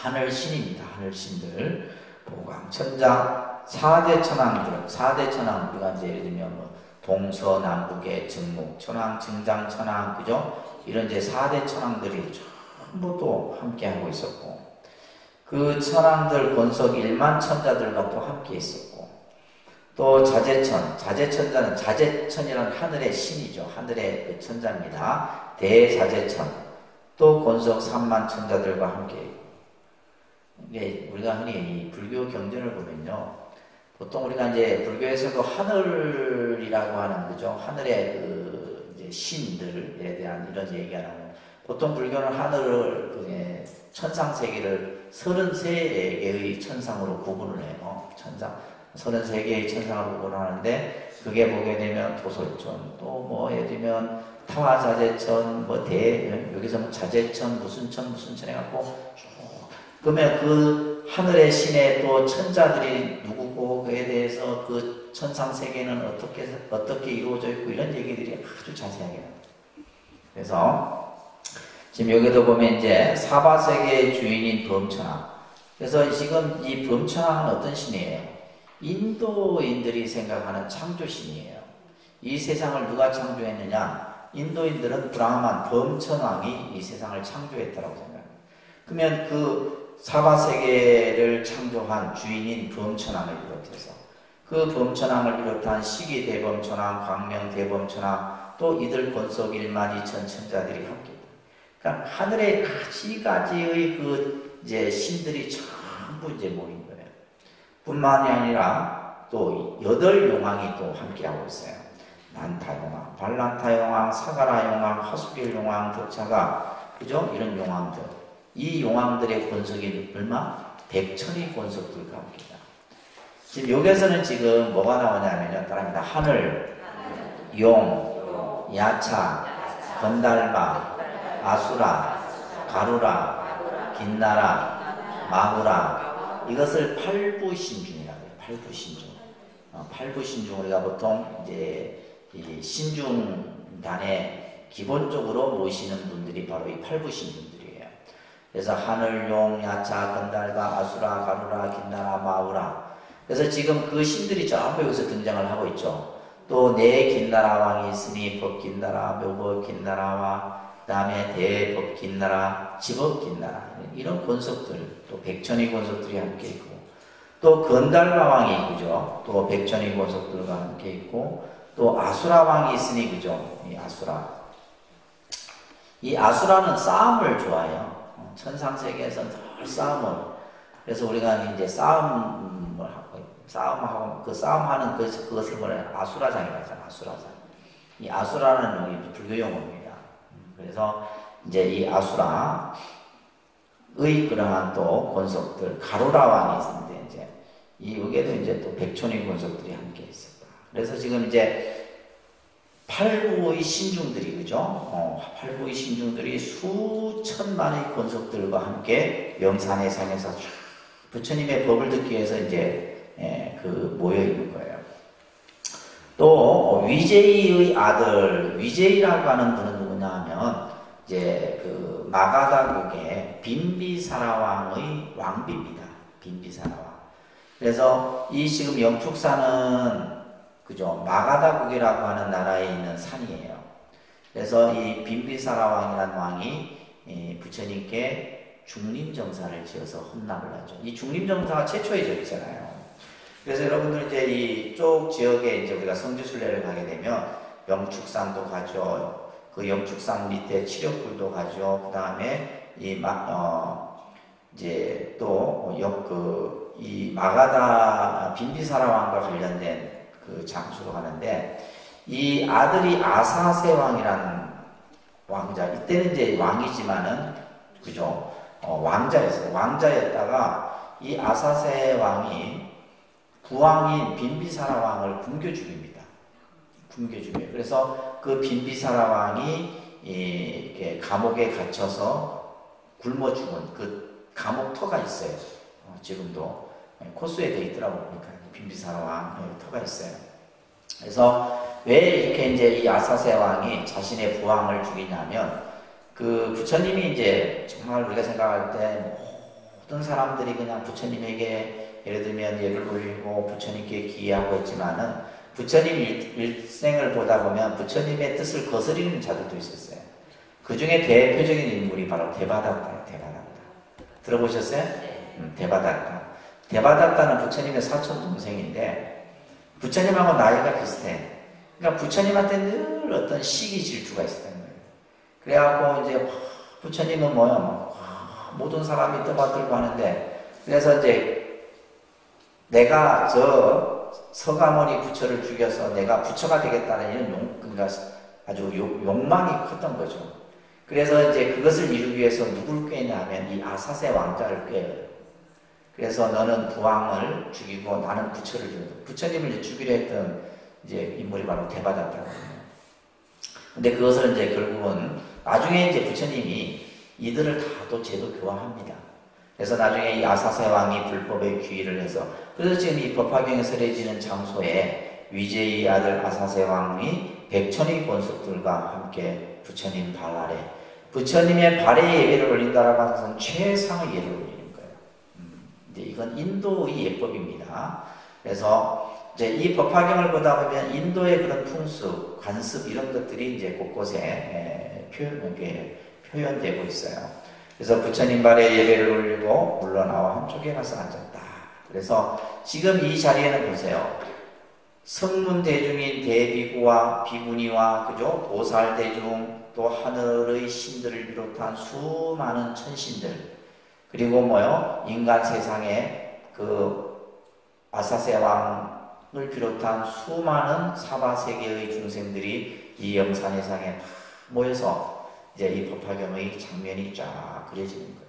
하늘신입니다. 하늘신들, 보광천자, 4대 천왕들, 4대 천왕 우리가 이제 예를 들면 뭐 동서남북의 정목, 천왕, 증장, 천왕, 그죠? 이런 이제 4대 천왕들이 전부 또 함께하고 있었고, 그 천왕들 권속 1만 천자들과 또 함께 있었고, 또 자재천, 자재천자는 자재천이라는 하늘의 신이죠. 하늘의 그 천자입니다. 대자재천, 또 권속 3만 천자들과 함께 있고, 이게 우리가 흔히 이 불교 경전을 보면요. 보통 우리가 이제 불교에서도 하늘이라고 하는 그죠? 하늘의 그 이제 신들에 대한 이런 얘기가 나오고 보통 불교는 하늘을 그 천상 세계를 33개의 천상으로 구분을 해요. 천상 33개의 천상으로 구분을 하는데 그게 보게 되면 도솔천 또 뭐 예를 들면 타화자재천 뭐 여기서 뭐 자재천 무슨 천 해갖고 그러면 그 하늘의 신의 또 천자들이 누구고 그에 대해서 그 천상 세계는 어떻게 이루어져 있고 이런 얘기들이 아주 자세하게 나옵니다. 그래서 지금 여기도 보면 이제 사바세계의 주인인 범천왕. 그래서 지금 이 범천왕은 어떤 신이에요? 인도인들이 생각하는 창조신이에요. 이 세상을 누가 창조했느냐? 인도인들은 브라흐만 범천왕이 이 세상을 창조했다고 생각합니다. 그러면 그 사바세계를 창조한 주인인 범천왕을 비롯해서 그 범천왕을 비롯한 시기대범천왕, 광명대범천왕 또 이들 권속 1만 2천 천자들이 함께 그러니까 하늘에 가지가지의 그 이제 신들이 전부 이제 모인 거예요. 뿐만이 아니라 또 8용왕이 또 함께하고 있어요. 난타용왕, 발란타용왕, 사가라용왕, 하수길용왕, 덕차가 그죠? 이런 용왕들. 이 용왕들의 권속이 얼마? 100천의 권속들과 함께다. 지금 여기에서는 지금 뭐가 나오냐면요. 따라합니다. 하늘, 용, 야차, 건달마, 아수라, 가루라, 긴나라, 마구라 이것을 팔부신중이라고 해요. 팔부신중. 팔부신중 우리가 보통 이제 이 신중단에 기본적으로 모시는 분들이 바로 이 팔부신중들이에요. 그래서 하늘, 용, 야차, 건달마, 아수라, 가루라, 긴나라, 마구라. 그래서 지금 그 신들이 전부 여기서 등장을 하고 있죠. 또 네 긴나라 왕이 있으니 법긴나라, 묘법긴나라와 그 다음에 대법긴나라, 지법긴나라 이런 권속들 또 백천의 권속들이 함께 있고 또 건달마 왕이 그죠? 또 백천의 권속들과 함께 있고 또 아수라 왕이 있으니 그죠? 이 아수라는 싸움을 좋아해요. 천상세계에서 늘 싸움을 그래서 우리가 이제 싸움하고 그 싸움하는 그것을 뭐냐 아수라장이라고 하잖아. 아수라장. 이 아수라는 여기 불교 용어입니다. 그래서 이제 이 아수라의 그러한 또 권속들 가루라 왕이 있었는데 이제 이 여기에도 이제 또 백촌의 권속들이 함께 있었다. 그래서 지금 이제 팔부의 신중들이 그죠? 팔부의 신중들이 수천만의 권속들과 함께 영산해상에서 부처님의 법을 듣기 위해서 이제 모여 있는 거예요. 또 위제이의 아들 위제이라고 하는 분은 누구냐 하면 이제 그 마가다국의 빈비사라 왕의 왕비입니다. 빈비사라 왕. 그래서 이 지금 영축사는 그죠 마가다국이라고 하는 나라에 있는 산이에요. 그래서 이 빈비사라 왕이라는 왕이 부처님께 중림정사를 지어서 헌납을 하죠. 이 중림정사가 최초의 적이잖아요. 그래서 여러분들 이제 이쪽 지역에 이제 우리가 성지순례를 가게 되면 영축산도 가죠. 그 영축산 밑에 칠흑굴도 가죠. 그 다음에 이제 또 이 마가다 빈비사라 왕과 관련된 그 장소로 가는데, 이 아들이 아사세 왕이라는 왕자, 이때는 이제 왕이지만은 그죠? 왕자였어요. 왕자였다가 이 아사세 왕이 부왕인 빈비사라 왕을 굶겨 죽입니다. 굶겨 죽여요. 그래서 그 빈비사라 왕이 이렇게 감옥에 갇혀서 굶어 죽은 그 감옥터가 있어요. 지금도 코스에 돼 있더라고 보니까 빈비사라 왕 터가 있어요. 그래서 왜 이렇게 이제 이 아사세 왕이 자신의 부왕을 죽이냐면, 그 부처님이 이제 정말 우리가 생각할 때 모든 사람들이 그냥 부처님에게 예를 들면 예를 올리고 부처님께 기여하고 있지만은, 부처님 일생을 보다 보면 부처님의 뜻을 거스리는 자들도 있었어요. 그 중에 대표적인 인물이 바로 대바다타예요. 대바다타. 들어보셨어요? 대바다타. 대바다타는 부처님의 사촌 동생인데, 부처님하고 나이가 비슷해. 그러니까 부처님한테 늘 어떤 시기 질투가 있었던 거예요. 그래갖고 이제 부처님은 모든 사람이 떠받들고 하는데, 그래서 이제 내가 저 서가모니 부처를 죽여서 내가 부처가 되겠다는 이런 그러니까 아주 욕망이 컸던 거죠. 그래서 이제 그것을 이루기 위해서 누굴 꾀냐면 이 아사세 왕자를 꾀요. 그래서 너는 부왕을 죽이고 나는 부처를 죽이고, 부처님을 이제 죽이려 했던 이제 인물이 바로 대바다타거든요. 근데 그것을 이제 결국은 나중에 이제 부처님이 이들을 다 또 제도 교화합니다. 그래서 나중에 이 아사세 왕이 불법에 귀의를 해서, 그래서 지금 이 법화경에 설해지는 장소에 위제의 아들 아사세 왕이 백천의 권속들과 함께 부처님 발 아래, 부처님의 발에 예배를 올린다라고 하는 것은 최상의 예를 올리는 거예요. 이제 이건 인도의 예법입니다. 그래서 이제 이 법화경을 보다 보면 인도의 그런 풍습, 관습 이런 것들이 이제 곳곳에 표현되고 있어요. 그래서 부처님 발에 예배를 올리고 물러나와 한쪽에 가서 앉았다. 그래서 지금 이 자리에는 보세요. 성문 대중인 대비구와 비구니와 그죠? 보살 대중, 또 하늘의 신들을 비롯한 수많은 천신들, 그리고 인간 세상에 그 아사세 왕을 비롯한 수많은 사바세계의 중생들이 이 영산회상에 다 모여서 이제 이 법화경의 장면이 쫙 그려지는 거예요.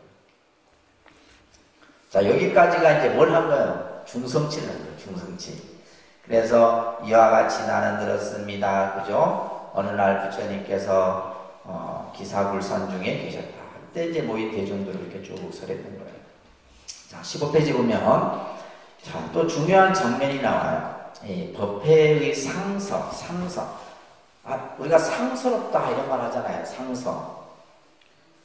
자, 여기까지가 이제 뭘 한 거예요? 중성치를 한 거예요. 중성치. 그래서 이와 같이 나는 들었습니다. 그죠? 어느 날 부처님께서 기사굴산 중에 계셨다. 그때 이제 모인 대중들을 이렇게 쭉 설했던 거예요. 자, 15페이지 보면 자, 또 중요한 장면이 나와요. 이 법회의 상서. 우리가 상서롭다 이런 말 하잖아요. 상서.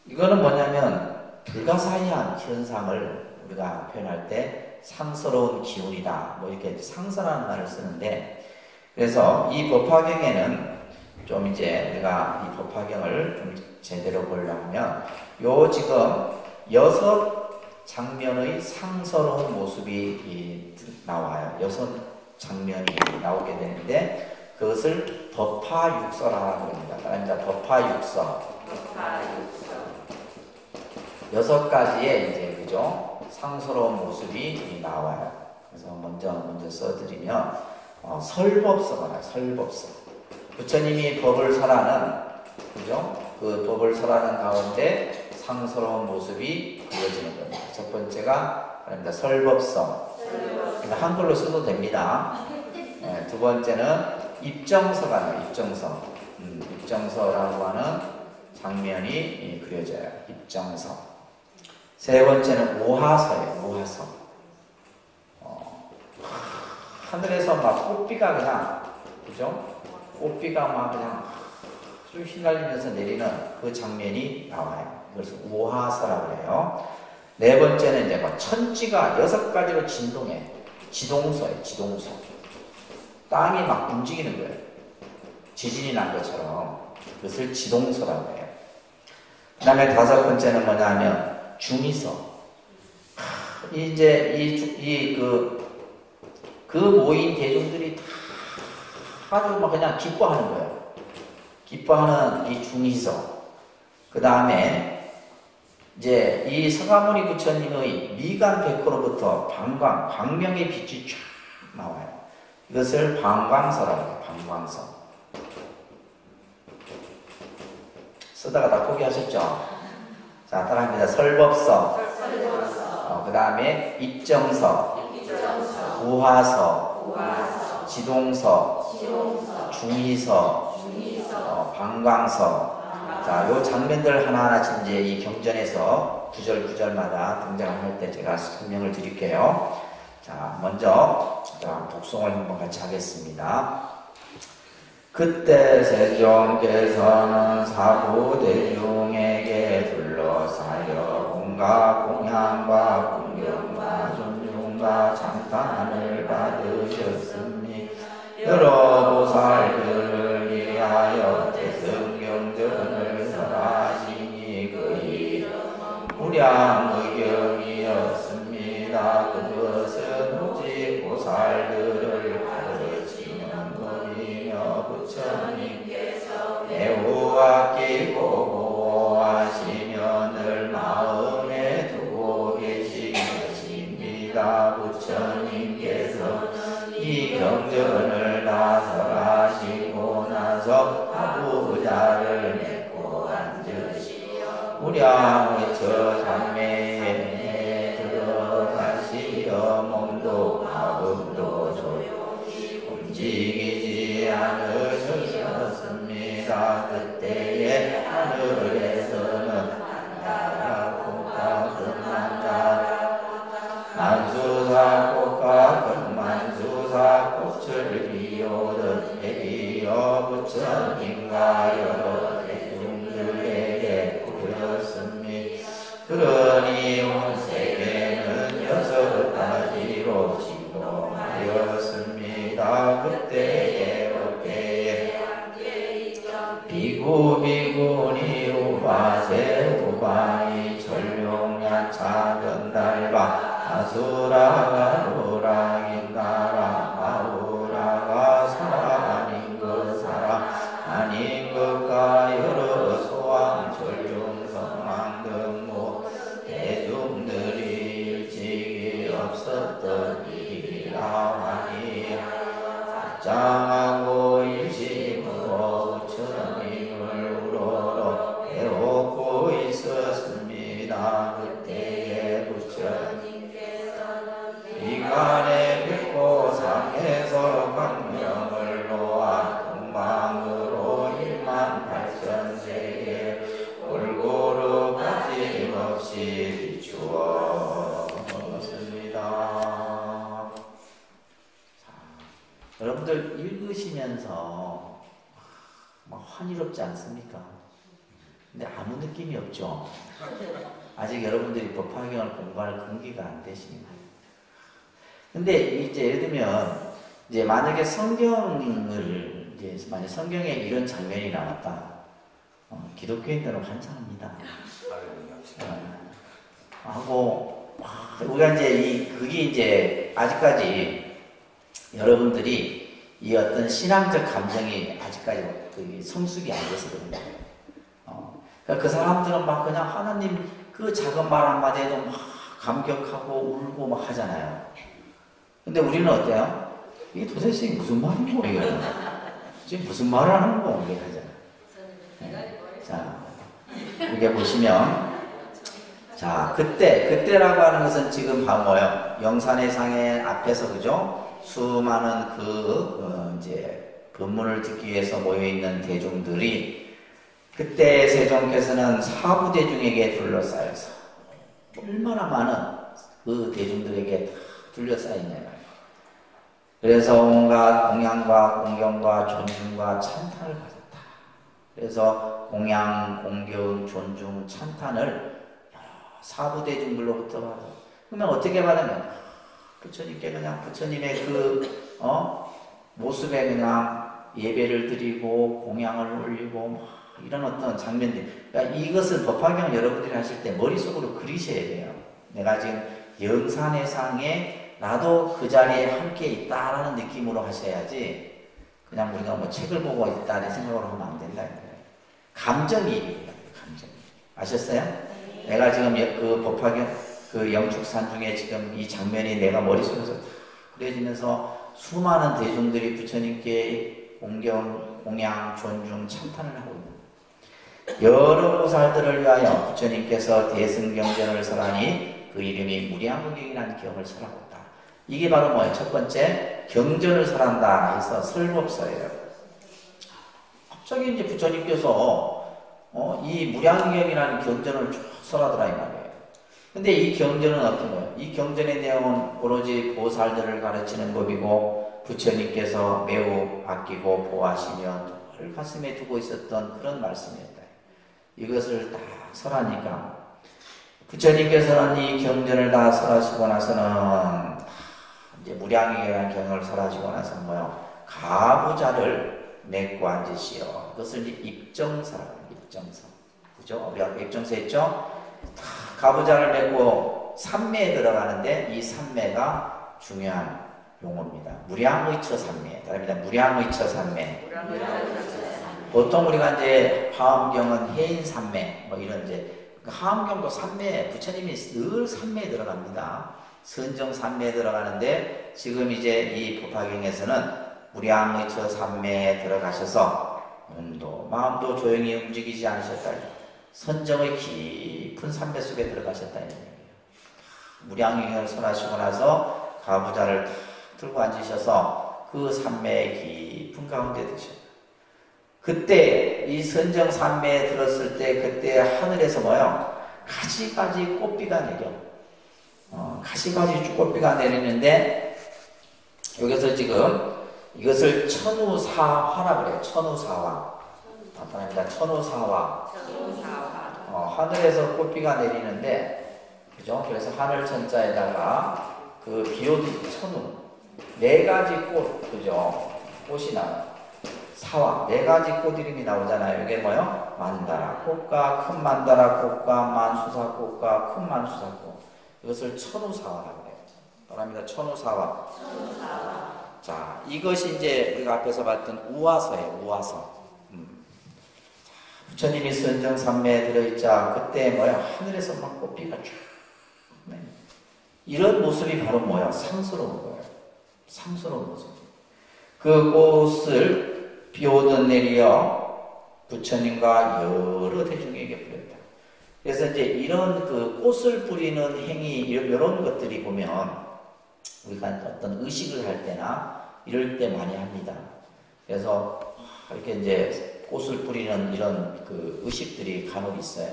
이거는 뭐냐면 불가사의한 현상을 우리가 표현할 때 상서로운 기운이다. 이렇게 상서라는 말을 쓰는데, 그래서 이 법화경에는 좀 이제 우리가 이 법화경을 좀 제대로 보려면 요 지금 6 장면의 상서로운 모습이 나와요. 6 장면이 나오게 되는데, 그것을 법화육서라고 합니다. 그러니까 법화육서. 6가지의 이제 그죠? 상서로운 모습이 나와요. 그래서 먼저 써드리면 설법서가 나와요. 설법서. 부처님이 법을 설하는 그죠? 그 법을 설하는 가운데 상서로운 모습이 그려지는 겁니다. 첫 번째가 그러니까 설법서. 그러니까 한글로 써도 됩니다. 네, 두 번째는 입정서가 나와요. 입정서. 입정서라고 하는 장면이 그려져요. 입정서. 세 번째는 오하서예요. 오하서. 하늘에서 막 꽃비가 그냥, 그죠? 꽃비가 막 그냥 쭉 휘날리면서 내리는 그 장면이 나와요. 그래서 오하서라고 해요. 네 번째는 이제 막 천지가 6가지로 진동해. 지동서예요. 지동서. 땅이 막 움직이는 거예요. 지진이 난 것처럼. 그것을 지동서라고 해요. 그 다음에 5번째는 뭐냐면 중의서. 이제 그 모인 대중들이 다 아주 막 그냥 기뻐하는 거예요. 기뻐하는 이 중희서, 그 다음에 이제 이 서가모니 부처님의 미간 백호로부터 방광, 광명의 빛이 쫙 나와요. 이것을 방광서라고 해요. 방광서. 쓰다가 다 포기하셨죠? 자, 따라합니다. 설법서, 그 다음에 입정서, 우화서, 지동서, 중희서, 방광서. 자, 요 장면들 하나하나씩 이제 이 경전에서 구절마다 등장할 때 제가 설명을 드릴게요. 자, 먼저 독송을 한번 같이 하겠습니다. 그때 세종께서는 사부대중에게 둘러싸여 온갖 공양과 공경과 존중과 찬탄을 받으셨으니 여러 보살들을 위하여 대승경전을 설하시니 그 이름은 무량의경이었습니다. 그것은 오직 보살들을 가르치는 법이며 부처님께서 매우 아끼고 보호하시며 늘 마음에 두고 계신 것입니다. 부처님께서 이 경전을 다 설하시고 나서 하부자를 맺고 앉으시어 무량의 저장매에 들어가시어 몸도 마음도 조용히 움직이지 않으셨습니다. 그때에 하늘에서는 한나라 꽃과 금만나라 만수사 꽃과 금만수사 꽃을 비오듯 해리어 부처님과 여러 대중들에게 보였습니다. 그러니 온 세계는 6가지로 진동하였습니다. 그때에 어때에 비구 비구니 우바세 우바니 전룡야차 변달바 아수라가 루락인나라 아우라가 사라 아닌 것 사라 아닌 것과 여러 소왕 전룡성왕 등모 대중들이 일찍이 없었던 일이라 하니 합장하고 일심으로 부처님을 우러러 배웠고 있었습니다. 그때에 부처님께서는 미간에 뵙고 상에서 광명을 놓아 동방으로 18,000세계 골고루 빠짐없이 비추었습니다. 여러분들 읽으시면서 막 환희롭지 않습니까? 근데 아무 느낌이 없죠? 아직 여러분들이 법화경을 공부할 근기가 안 되십니다. 근데 이제 예를 들면 이제 만약에 성경을 이제 만약 성경에 이런 장면이 나왔다. 기독교인들은 환장합니다. 하고 우리가 이제 그게 이제 아직까지 여러분들이 이 어떤 신앙적 감정이 아직까지 성숙이 안 돼서 그런다. 그러니까 그 사람들은 막 그냥 하나님 그 작은 말 한마디에도 막 감격하고 울고 막 하잖아요. 근데 우리는 어때요? 이게 도대체 무슨 말이고 이거 지금 무슨 말을 하는 거 이게 하잖아요. 자, 이게 보시면 자 그때라고 하는 것은 지금 뭐예요? 영산의 상의 앞에서 그죠? 수많은 이제 법문을 듣기 위해서 모여 있는 대중들이 그때 세종께서는 사부대중에게 둘러싸여서 얼마나 많은 그 대중들에게 다 둘러싸이냐요. 그래서 온갖 공양과 공경과 존중과 찬탄을 받았다. 그래서 공양, 공경, 존중, 찬탄을 사부대중들로부터 받아. 그러면 어떻게 받으면 부처님께 그냥 부처님의 모습에 그냥 예배를 드리고 공양을 올리고 이런 어떤 장면들. 그러니까 이것을 법화경 여러분들이 하실 때 머릿속으로 그리셔야 돼요. 내가 지금 영산의 상에 나도 그 자리에 함께 있다라는 느낌으로 하셔야지. 그냥 우리가 뭐 책을 보고 있다는 생각으로 하면 안 된다. 감정이입이에요. 감정. 아셨어요? 네. 내가 지금 그 법화경 그 영축산 중에 지금 이 장면이 내가 머릿속에서 그려지면서 수많은 대중들이 부처님께 공경, 공양, 존중, 참탄을 하고 있는 여러 보살들을 위하여 부처님께서 대승경전을 설하니 그 이름이 무량경이라는 경을 설하고 있다. 이게 바로 뭐예요? 첫 번째 경전을 설한다 해서 설법서예요. 갑자기 이제 부처님께서 이 무량경이라는 경전을 쭉 설하더라 이 말이에요. 근데 이 경전은 어떤 거예요? 이 경전의 내용은 오로지 보살들을 가르치는 법이고 부처님께서 매우 아끼고 보호하시며 늘 가슴에 두고 있었던 그런 말씀이었다. 이것을 다 설하니까 부처님께서는 이 경전을 다 설하시고 나서는 이제 무량경이라는 경을 설하시고 나서는 뭐요? 가부자를 맺고 앉으시오. 그것을 이제 입정사라고 해요. 입정사. 그죠? 우리 아까 입정사 했죠? 가부자를 맺고 삼매에 들어가는데 이 삼매가 중요한 용어입니다. 무량의처 삼매. 다릅니다. 무량의처 삼매. 보통 우리가 이제 화엄경은 해인 삼매 뭐 이런 이제 화엄경도 삼매 부처님이 늘 삼매에 들어갑니다. 선정 삼매에 들어가는데 지금 이제 이 법화경에서는 무량의처 삼매에 들어가셔서 몸도 마음도 조용히 움직이지 않으셨다. 선정의 깊은 삼매 속에 들어가셨다는 얘기예요. 무량경을 설하시고 나서 가부자를 탁 들고 앉으셔서 그 삼매의 깊은 가운데 드셨다. 그때 이 선정 삼매에 들었을 때 그때 하늘에서 뭐요? 가지가지 꽃비가 내려. 가지가지 꽃비가 내리는데 여기서 지금 이것을 천우사화라 그래요. 천우사화. 나타납니다. 천우사화. 하늘에서 꽃비가 내리는데, 그죠? 그래서 하늘 천자에다가 그 비오듯 천우, 네 가지 꽃, 그죠? 꽃이 나와요. 사화, 네 가지 꽃 이름이 나오잖아요. 이게 뭐요? 만다라 꽃과 큰 만다라 꽃과 만수사 꽃과 큰 만수사 꽃. 이것을 천우사화라고 해요. 말합니다. 천우사화. 자, 이것이 이제 우리가 앞에서 봤던 우화서예요. 우화서. 부처님이 선정 삼매에 들어있자 그때 뭐야? 하늘에서 막 꽃비가 쫙. 네. 이런 모습이 바로 뭐야? 상스러운 거예요. 상스러운 모습. 그 꽃을 비오듯 내리어 부처님과 여러 대중에게 뿌렸다. 그래서 이제 이런 그 꽃을 뿌리는 행위, 이런 것들이 보면 우리가 어떤 의식을 할 때나 이럴 때 많이 합니다. 그래서 이렇게 이제 꽃을 뿌리는 이런 그 의식들이 간혹 있어요.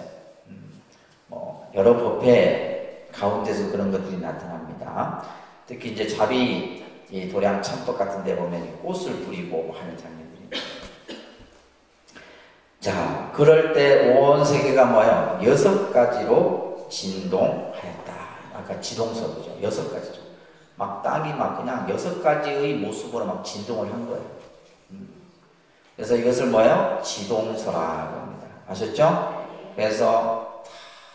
뭐 여러 법회 가운데서 그런 것들이 나타납니다. 특히 이제 자비 도량 참법 같은 데 보면 꽃을 뿌리고 하는 장면들이. 자, 그럴 때 온 세계가 뭐예요? 6가지로 진동하였다. 아까 지동설이죠. 6가지죠. 막 땅이 막 그냥 6가지의 모습으로 막 진동을 한 거예요. 그래서 이것을 뭐예요? 지동설화라고 합니다. 아셨죠? 그래서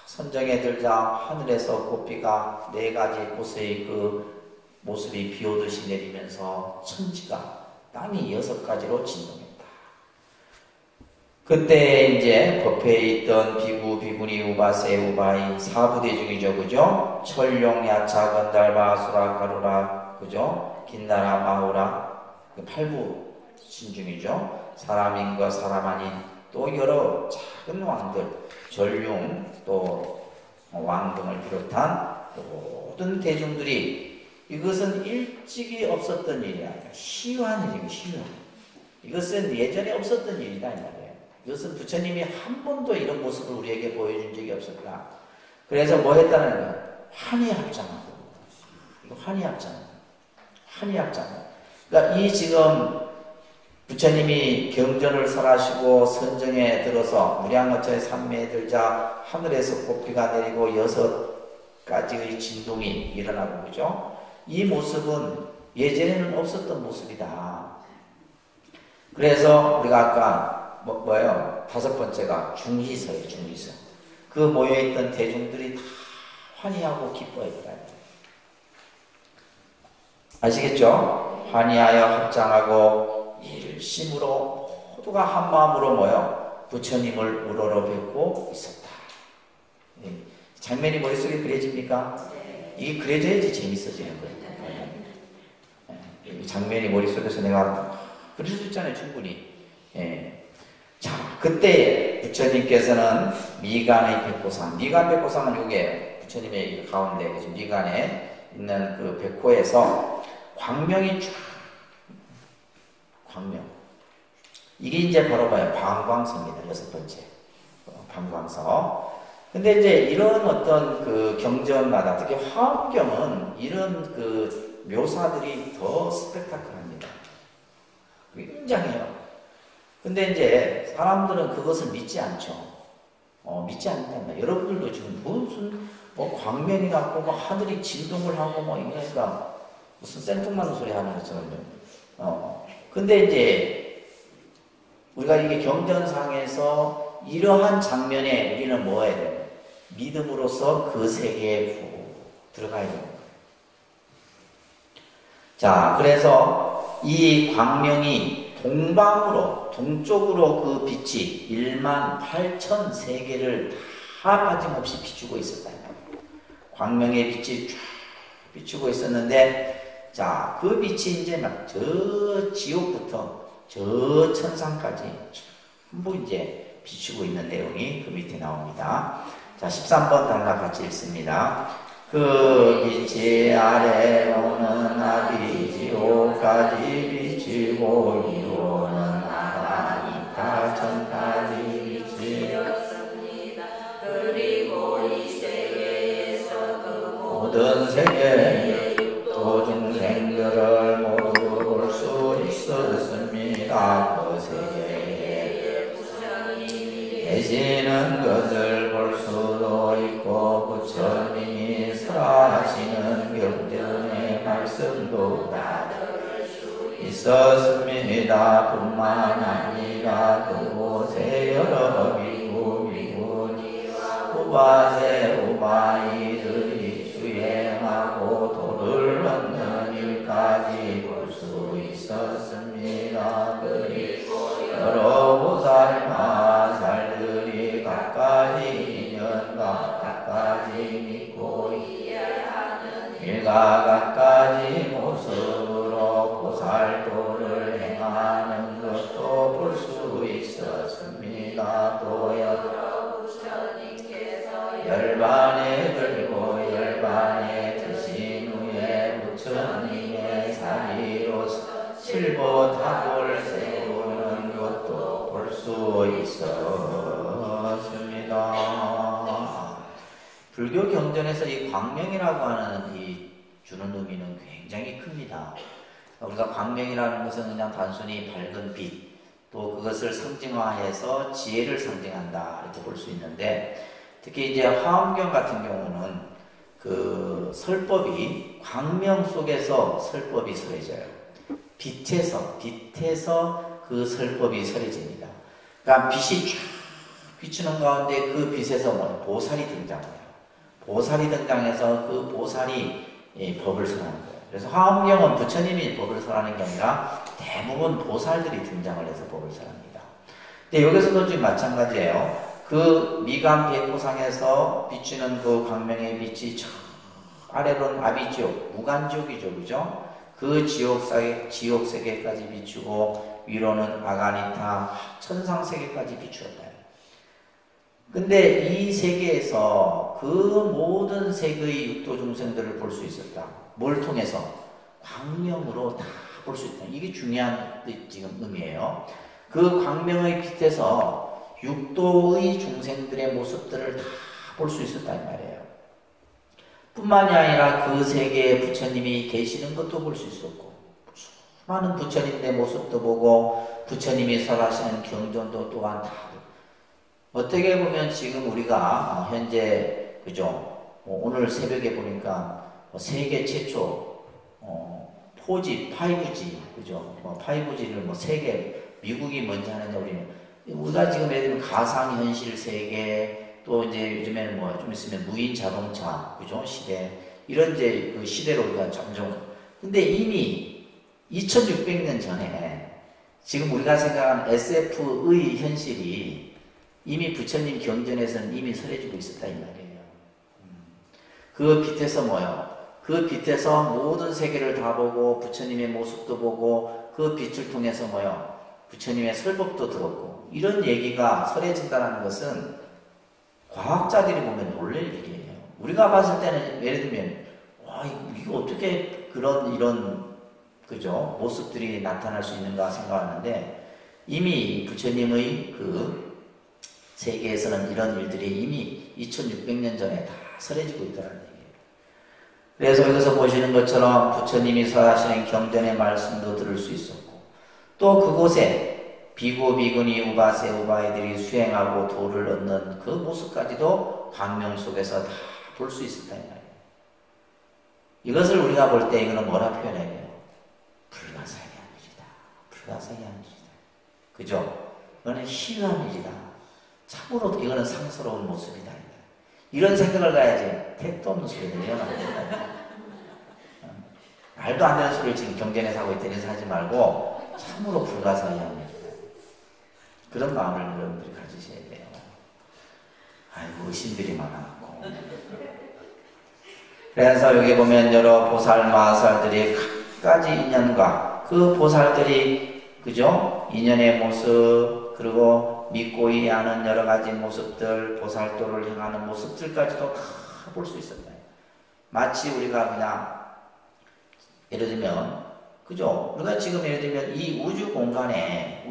선정에 들자 하늘에서 꽃비가 4가지 꽃의 그 모습이 비오듯이 내리면서 천지가 땅이 6가지로 진동했다. 그때 이제 법회에 있던 비구, 비구니, 우바세, 우바이 사부대중이죠. 그죠? 철룡, 야차, 건달바, 수라, 가루라, 그죠? 긴나라, 마후라, 8부 신중이죠. 사람인 것, 사람 아닌 또 여러 작은 왕들, 전룡, 또 왕 등을 비롯한 모든 대중들이 이것은 일찍이 없었던 일이 아니라 시유한 일이고 시유한. 이것은 예전에 없었던 일이다 이 말이에요. 이것은 부처님이 한 번도 이런 모습을 우리에게 보여준 적이 없었다. 그래서 뭐 했다는 거예요? 환희합장하고. 이거 환희합장. 환희합장. 그러니까 이 지금 부처님이 경전을 설하시고 선정에 들어서 무량어처의 삼매에 들자 하늘에서 꽃비가 내리고 6가지의 진동이 일어나고 그죠? 이 모습은 예전에는 없었던 모습이다. 그래서 우리가 아까 뭐예요? 5번째가 중희서예요. 중희서. 그 모여있던 대중들이 다 환희하고 기뻐했다. 아시겠죠? 환희하여 합장하고 열심으로 모두가 한 마음으로 모여 부처님을 우러러 뵙고 있었다. 장면이 머릿속에 그려집니까? 이게 그려져야지 재밌어지는 거예요. 장면이 머릿속에서 내가 그릴 수 있잖아요, 충분히. 자, 그때 부처님께서는 미간의 백호상, 미간 백호상은 이게 부처님의 가운데 미간에 있는 그 백호에서 광명이 쫙, 광명. 이게 이제 바로 뭐예요? 방광서입니다. 6번째. 방광서. 근데 이제 이런 어떤 그 경전마다, 특히 화엄경은 이런 그 묘사들이 더 스펙타클합니다. 굉장해요. 근데 이제 사람들은 그것을 믿지 않죠. 믿지 않는다. 여러분들도 지금 무슨 뭐 광명이 났고 뭐 하늘이 진동을 하고 뭐 이러니까 무슨 생뚱맞는 소리 하는 것처럼요. 근데 이제 우리가 이게 경전상에서 이러한 장면에 우리는 뭐 해야 돼요? 믿음으로써 그 세계에 들어가야 되는 거예요. 자, 그래서 이 광명이 동방으로, 동쪽으로 그 빛이 18,000세계를 다 빠짐없이 비추고 있었다. 광명의 빛이 쫙 비추고 있었는데, 자, 그 빛이 이제 막 저 지옥부터 저 천상까지 전부 이제 비추고 있는 내용이 그 밑에 나옵니다. 자, 13번 단락 같이 읽습니다. 그 빛이 아래로는 아비지옥까지 비치고 위로는 아라니타 천까지 비치었습니다. 그리고 이 세계에서 그 모든 세계의 육도 중생들을 모두 볼 수 있었습니다. 그 세계에 부처님이 계시는 것을 볼 수도 있고 부처님이 설하시는 경전의 말씀도 다 들을 수 있었습니다. 뿐만 아니라 그곳에 여러 미군이와 우바세 우바이들이 주행하고 도를 얻는 일까지 볼 수 있었습니다. 그리고 여러 보살 마살들이 각가지 인연과 각가지 믿고 이해하는 일과 각가지 모습으로 보살도를 행하는 것도 볼 수 있었습니다. 또 여러 부처님께서 열반에 들고 열반에 드신 후에 부처님의 사리로서 칠보탑을 세우는 것도 볼 수 있었습니다. 불교 경전에서 이 광명이라고 하는 이 주는 의미는 굉장히 큽니다. 우리가 광명이라는 것은 그냥 단순히 밝은 빛, 또 그것을 상징화해서 지혜를 상징한다 이렇게 볼 수 있는데, 특히 이제 화엄경 같은 경우는 그 설법이 광명 속에서 설법이 설해져요. 빛에서 그 설법이 설해집니다. 그러니까 빛이 쫙 비추는 가운데 그 빛에서 보살이 등장해요. 보살이 등장해서 그 보살이 법을 설하는 거예요. 그래서 화엄경은 부처님이 법을 설하는 게 아니라 대부분 보살들이 등장을 해서 법을 설합니다. 근데 여기서도 지금 마찬가지예요. 그 미간 백호상에서 비추는 그 광명의 빛이 저 아래로는 아비지옥, 무간지옥이죠, 그죠? 그 지옥세계까지 비추고 위로는 아가니타 천상세계까지 비추었다. 근데 이 세계에서 그 모든 세계의 육도 중생들을 볼 수 있었다. 뭘 통해서? 광명으로 다 볼 수 있다. 이게 중요한 지금 의미예요. 그 광명의 빛에서 육도의 중생들의 모습들을 다 볼 수 있었단 말이에요. 뿐만이 아니라 그 세계에 부처님이 계시는 것도 볼 수 있었고, 많은 부처님의 모습도 보고 부처님이 설하시는 경전도 또한 다 어떻게 보면 지금 우리가 현재 그죠? 오늘 새벽에 보니까 세계 최초 4G, 5G 그죠? 5G를 세계 미국이 먼저 하는데 우리가 지금 예를 들면 가상현실 세계 또 이제 요즘에는 좀 있으면 무인 자동차 그죠? 시대 이런 이제 그 시대로 우리가 점점 근데 이미 2600년 전에 지금 우리가 생각하는 SF의 현실이 이미 부처님 경전에서는 이미 설해지고 있었다 이 말이에요. 그 빛에서 뭐요? 그 빛에서 모든 세계를 다 보고 부처님의 모습도 보고 그 빛을 통해서 뭐요? 부처님의 설법도 들었고 이런 얘기가 설해진다는 것은 과학자들이 보면 놀랄 일이에요. 우리가 봤을 때는 예를 들면 와 이거 어떻게 이런 그죠? 모습들이 나타날 수 있는가 생각하는데 이미 부처님의 그 세계에서는 이런 일들이 이미 2600년 전에 다 설해지고 있다는 얘기예요. 그래서 여기서 보시는 것처럼 부처님이 설하시는 경전의 말씀도 들을 수 있었고 또 그곳에 비구, 비구니, 우바세, 우바이들이 수행하고 도를 얻는 그 모습까지도 광명 속에서 다 볼 수 있었다 이 말이에요. 이것을 우리가 볼 때 이거는 뭐라 표현해야 돼요? 불가사의한 일이다. 불가사의한 일이다. 그죠? 이거는 희귀한 일이다. 참으로 이거는 상스러운 모습이다. 이런 생각을 가야지. 택도 없는 소리를 이러면 안 된다. 말도 안 되는 소리를 지금 경전에서 하고 있다니 하지 말고 참으로 불가사의한 일이다. 그런 마음을 여러분들이 가지셔야 돼요. 아이고 의심들이 많아갖고. 그래서 여기 보면 여러 보살 마살들이 각가지 인연과 그 보살들이 그죠? 인연의 모습 그리고 믿고 이해하는 여러 가지 모습들 보살도를 향하는 모습들까지도 다 볼 수 있었다. 마치 우리가 그냥 예를 들면 그죠? 우리가 지금 예를 들면 이 우주 공간에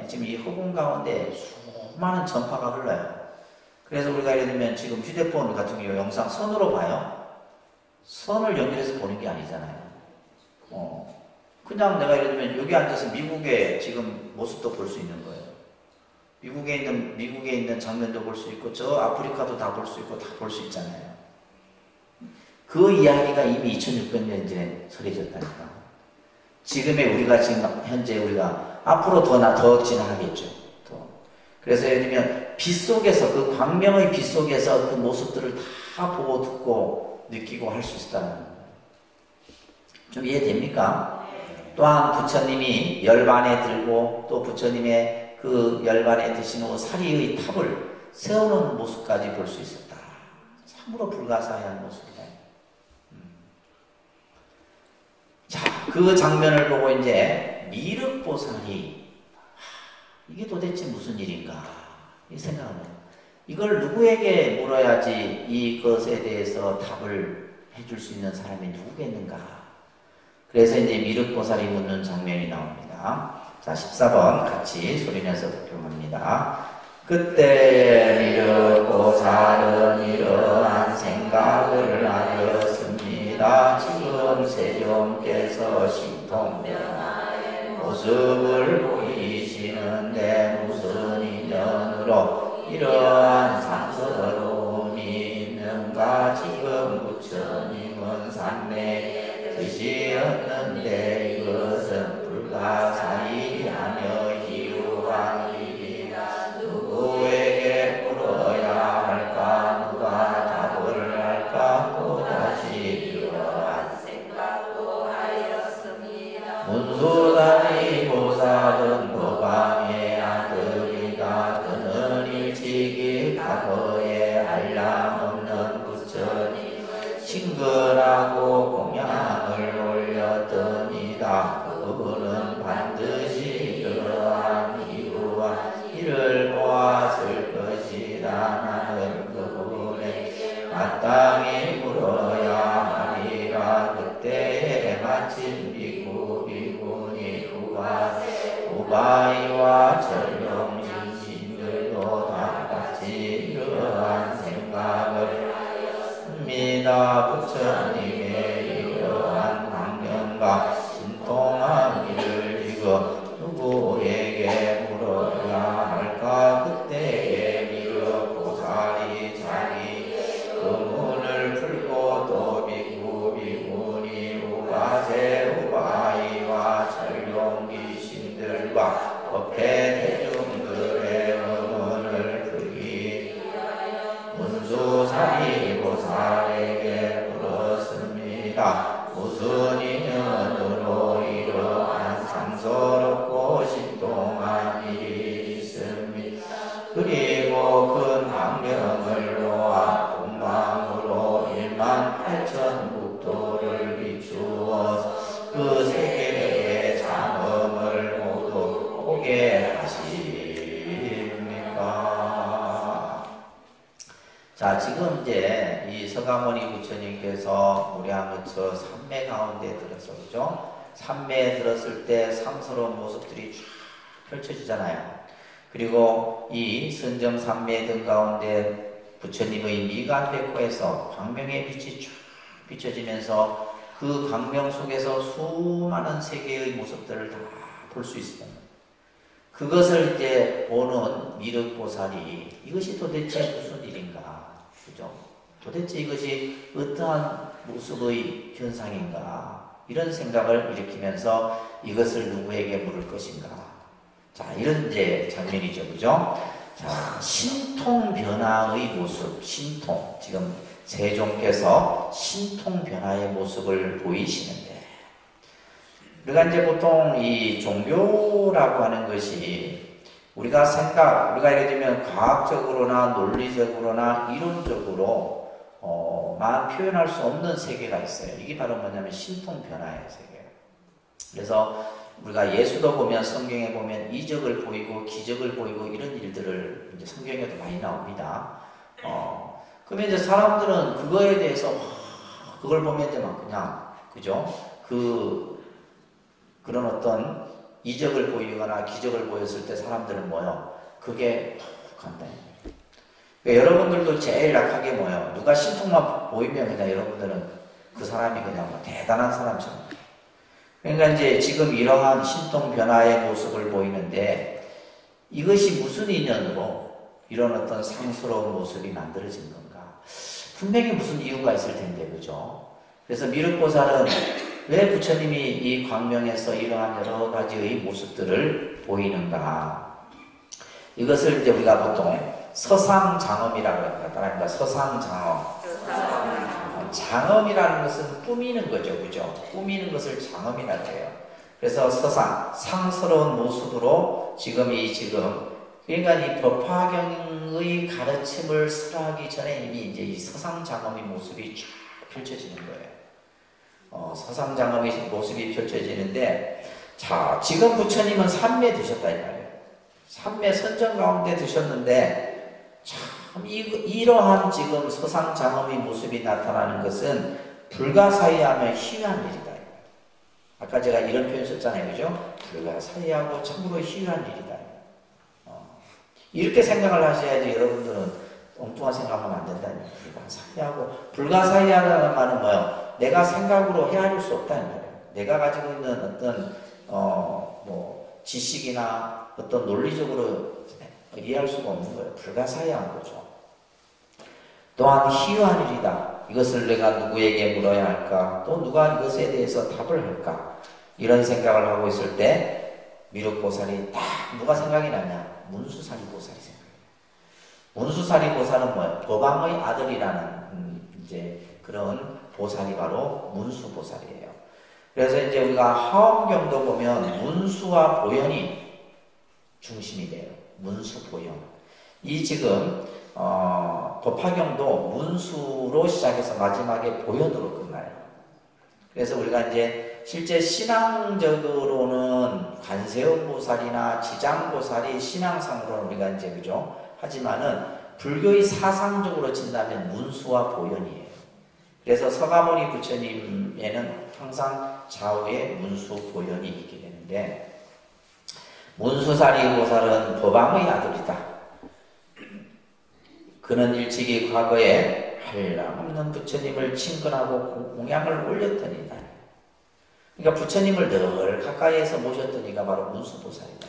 지금 이 허공 가운데 수많은 전파가 흘러요. 그래서 우리가 예를 들면 지금 휴대폰 같은 경우 영상 선으로 봐요. 선을 연결해서 보는 게 아니잖아요. 그냥 내가 예를 들면 여기 앉아서 미국의 지금 모습도 볼 수 있는 거예요. 미국에 있는 장면도 볼 수 있고 저 아프리카도 다 볼 수 있고 다 볼 수 있잖아요. 그 이야기가 이미 2600년 전에 설해졌다니까. 지금의 우리가 지금 현재 우리가 앞으로 더 진화하겠죠. 그래서 예를 들면 빛 속에서 그 광명의 빛 속에서 그 모습들을 다 보고 듣고 느끼고 할 수 있다는 거예요. 좀 이해됩니까? 또한 부처님이 열반에 들고 또 부처님의 그 열반에 드신 후 사리의 탑을 세우는 모습까지 볼 수 있었다. 참으로 불가사의한 모습이다. 자, 그 장면을 보고 이제 미륵보살이 이게 도대체 무슨 일인가 이 생각을 해요. 이걸 누구에게 물어야지 이것에 대해서 답을 해줄 수 있는 사람이 누구겠는가. 그래서 이제 미륵보살이 묻는 장면이 나옵니다. 자, 14번 같이 소리내서 독경합니다. 그때 미륵보살은 이러한 생각을 하였습니다. 지금 세종께서 신통변화의 모습을 보이시는데 무슨 인연으로 이러한 상스러움이 있는가. 지금 부처님은 산내에 드시었는데 이것은 불가사의하며 희유한 일이라. 누구에게 물어야 할까? 누가 답을 할까? 또다시 이러한 생각도 하였습니다. 문수다리 보살은 도방의 아들이다. 그는 일찍이 과거에 한량없는 부처님을 친근하고 공양을 올렸더니다. 그분은 반드시 이러한 이유와 이를 보았을 것이라. 나는 그분에게 마땅히 물어야 하리라. 그때에 마침 비구니 우바이와 전령신신들도 다 같이 이러한 생각을 하였습니다. 부처님의 이러한 광명과 신통한 일을 지금 누구에게 물어야 할까. 그때에 미륵보살이 자기 의문을 풀고 또 비구니 우바세 우바이와 전용귀신들과 법회 대중들의 의문을 풀기 문수사리 보살에게 물었으며 2만 8천 국토를 비추어서 그 세계의 장엄을 모두 보게 하십니까? 자, 지금 이제 이 서가모니 부처님께서 무량거처 삼매 가운데 들어서, 그죠? 삼매에 들었을 때 상스러운 모습들이 쫙 펼쳐지잖아요. 그리고 이 선정 삼매 등 가운데 부처님의 미간백호에서 광명의 빛이 쫙 비춰지면서 그 광명 속에서 수많은 세계의 모습들을 다 볼 수 있습니다. 그것을 이제 보는 미륵보살이 이것이 도대체 무슨 일인가, 그죠? 도대체 이것이 어떠한 모습의 현상인가, 이런 생각을 일으키면서 이것을 누구에게 물을 것인가. 자, 이런 이제 장면이죠, 그죠? 자, 신통 변화의 모습, 신통. 지금 세종께서 신통 변화의 모습을 보이시는데, 우리가 이제 보통 이 종교라고 하는 것이 우리가 예를 들면 과학적으로나 논리적으로나 이론적으로 만 표현할 수 없는 세계가 있어요. 이게 바로 뭐냐면 신통 변화의 세계예요. 그래서 우리가 예수도 보면, 성경에 보면 이적을 보이고 기적을 보이고 이런 일들을 이제 성경에도 많이 나옵니다. 그러면 이제 사람들은 그거에 대해서 그걸 보면 이제 막 그냥, 그죠? 그런 어떤 이적을 보이거나 기적을 보였을 때 사람들은 뭐요? 그게 간다. 그러니까 여러분들도 제일 약하게 뭐요? 누가 신통만 보이면 그냥 여러분들은 그 사람이 그냥 뭐 대단한 사람처럼. 그러니까 이제 지금 이러한 신통 변화의 모습을 보이는데, 이것이 무슨 인연으로 이런 어떤 상스러운 모습이 만들어진 건가? 분명히 무슨 이유가 있을 텐데, 그죠? 그래서 미륵보살은 왜 부처님이 이 광명에서 이러한 여러 가지의 모습들을 보이는가? 이것을 이제 우리가 보통 서상장엄이라고 합니다. 따라합니다. 서상장엄. 장엄이라는 것은 꾸미는 거죠, 그죠? 꾸미는 것을 장엄이라고 해요. 그래서 상스러운 모습으로 그러니까 이 법화경의 가르침을 설하기 전에 이미 이제 이 서상장엄의 모습이 쫙 펼쳐지는 거예요. 서상장엄의 모습이 펼쳐지는데, 자, 지금 부처님은 삼매 드셨다 이 말이에요. 삼매 선정 가운데 드셨는데, 참 이러한 지금 서상장엄의 모습이 나타나는 것은 불가사의하며 희귀한 일이다. 아까 제가 이런 표현 썼잖아요, 그죠? 불가사의하고 참으로 희귀한 일이다. 이렇게 생각을 하셔야지 여러분들은 엉뚱한 생각하면 안 된다. 불가사의하다는 말은 뭐예요? 내가 생각으로 헤아릴 수 없다는 말이에요. 내가 가지고 있는 어떤 지식이나 어떤 논리적으로 이해할 수가 없는 거예요. 불가사의한 거죠. 또한 희유한 일이다. 이것을 내가 누구에게 물어야 할까? 또 누가 이것에 대해서 답을 할까? 이런 생각을 하고 있을 때 미륵보살이 딱 누가 생각이 나냐? 문수사리보살이 생각해요. 문수사리보살은 뭐예요? 법왕의 아들이라는 이제 그런 보살이 바로 문수보살이에요. 그래서 이제 우리가 하엄경도 보면 문수와 보현이 중심이 돼요. 문수, 보현. 이 지금 법화경도 문수로 시작해서 마지막에 보현으로 끝나요. 그래서 우리가 이제 실제 신앙적으로는 관세음보살이나 지장보살이 신앙상으로는 우리가 이제 그죠? 하지만은 불교의 사상적으로 친다면 문수와 보현이에요. 그래서 서가모니 부처님에는 항상 좌우에 문수, 보현이 있게 되는데, 문수사리보살은 법왕의 아들이다. 그는 일찍이 과거에 한량없는 부처님을 친근하고 공양을 올렸더니다. 그러니까 부처님을 늘 가까이에서 모셨더니가 바로 문수보살이다.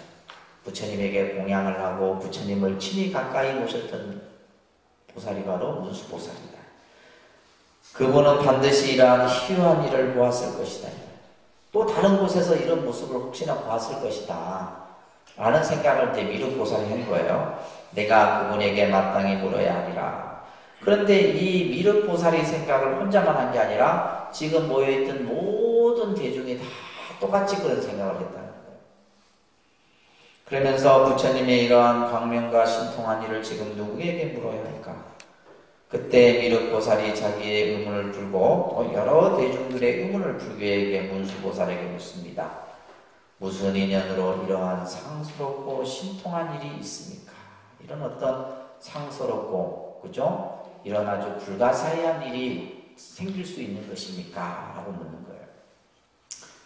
부처님에게 공양을 하고 부처님을 친히 가까이 모셨던 보살이 바로 문수보살이다. 그분은 반드시 이러한 희유한 일을 보았을 것이다. 또 다른 곳에서 이런 모습을 혹시나 보았을 것이다 라는 생각을 이제 미륵보살이 한 거예요. 내가 그분에게 마땅히 물어야 하리라. 그런데 이 미륵보살이 생각을 혼자만 한 게 아니라 지금 모여있던 모든 대중이 다 똑같이 그런 생각을 했다는 거예요. 그러면서 부처님의 이러한 광명과 신통한 일을 지금 누구에게 물어야 할까? 그때 미륵보살이 자기의 의문을 풀고 또 여러 대중들의 의문을 풀기 위해 문수보살에게 묻습니다. 무슨 인연으로 이러한 상스럽고 신통한 일이 있습니까? 이런 어떤 상스럽고 그죠? 이런 아주 불가사의한 일이 생길 수 있는 것입니까? 라고 묻는 거예요.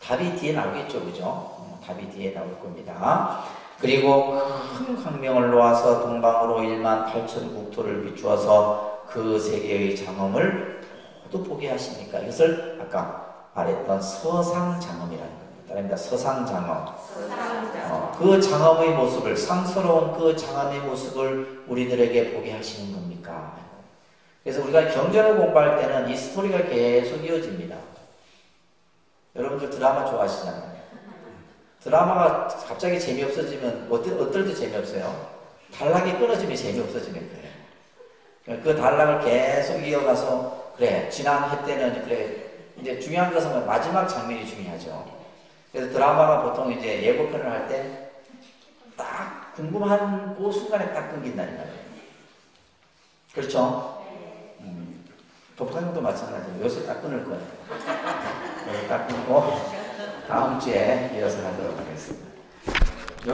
답이 뒤에 나오겠죠, 그죠? 답이 뒤에 나올 겁니다. 그리고 큰 광명을 놓아서 동방으로 1만 8천 국토를 비추어서 그 세계의 장엄을 모두 보게 하시니까 이것을 아까 말했던 서상장엄이라는 겁니다. 따릅니다. 서상장엄. 그 장엄의 모습을, 상스러운 그 장엄의 모습을 우리들에게 보게 하시는 겁니까? 그래서 우리가 경전을 공부할 때는 이 스토리가 계속 이어집니다. 여러분들 드라마 좋아하시잖아요. 드라마가 갑자기 재미없어지면 어떨 때 재미없어요? 단락이 끊어지면 재미없어지는 거예요. 그 단락을 계속 이어가서 그래 지난 회 때는 그래 이제 중요한 것은 마지막 장면이 중요하죠. 그래서 드라마가 보통 이제 예고편을 할 때 딱 궁금한 그 순간에 딱 끊긴다는 말이에요. 그렇죠? 독학도 마찬가지예요. 요새 딱 끊을 거예요. 딱 끊고 다음 주에 이어서 하도록 하겠습니다.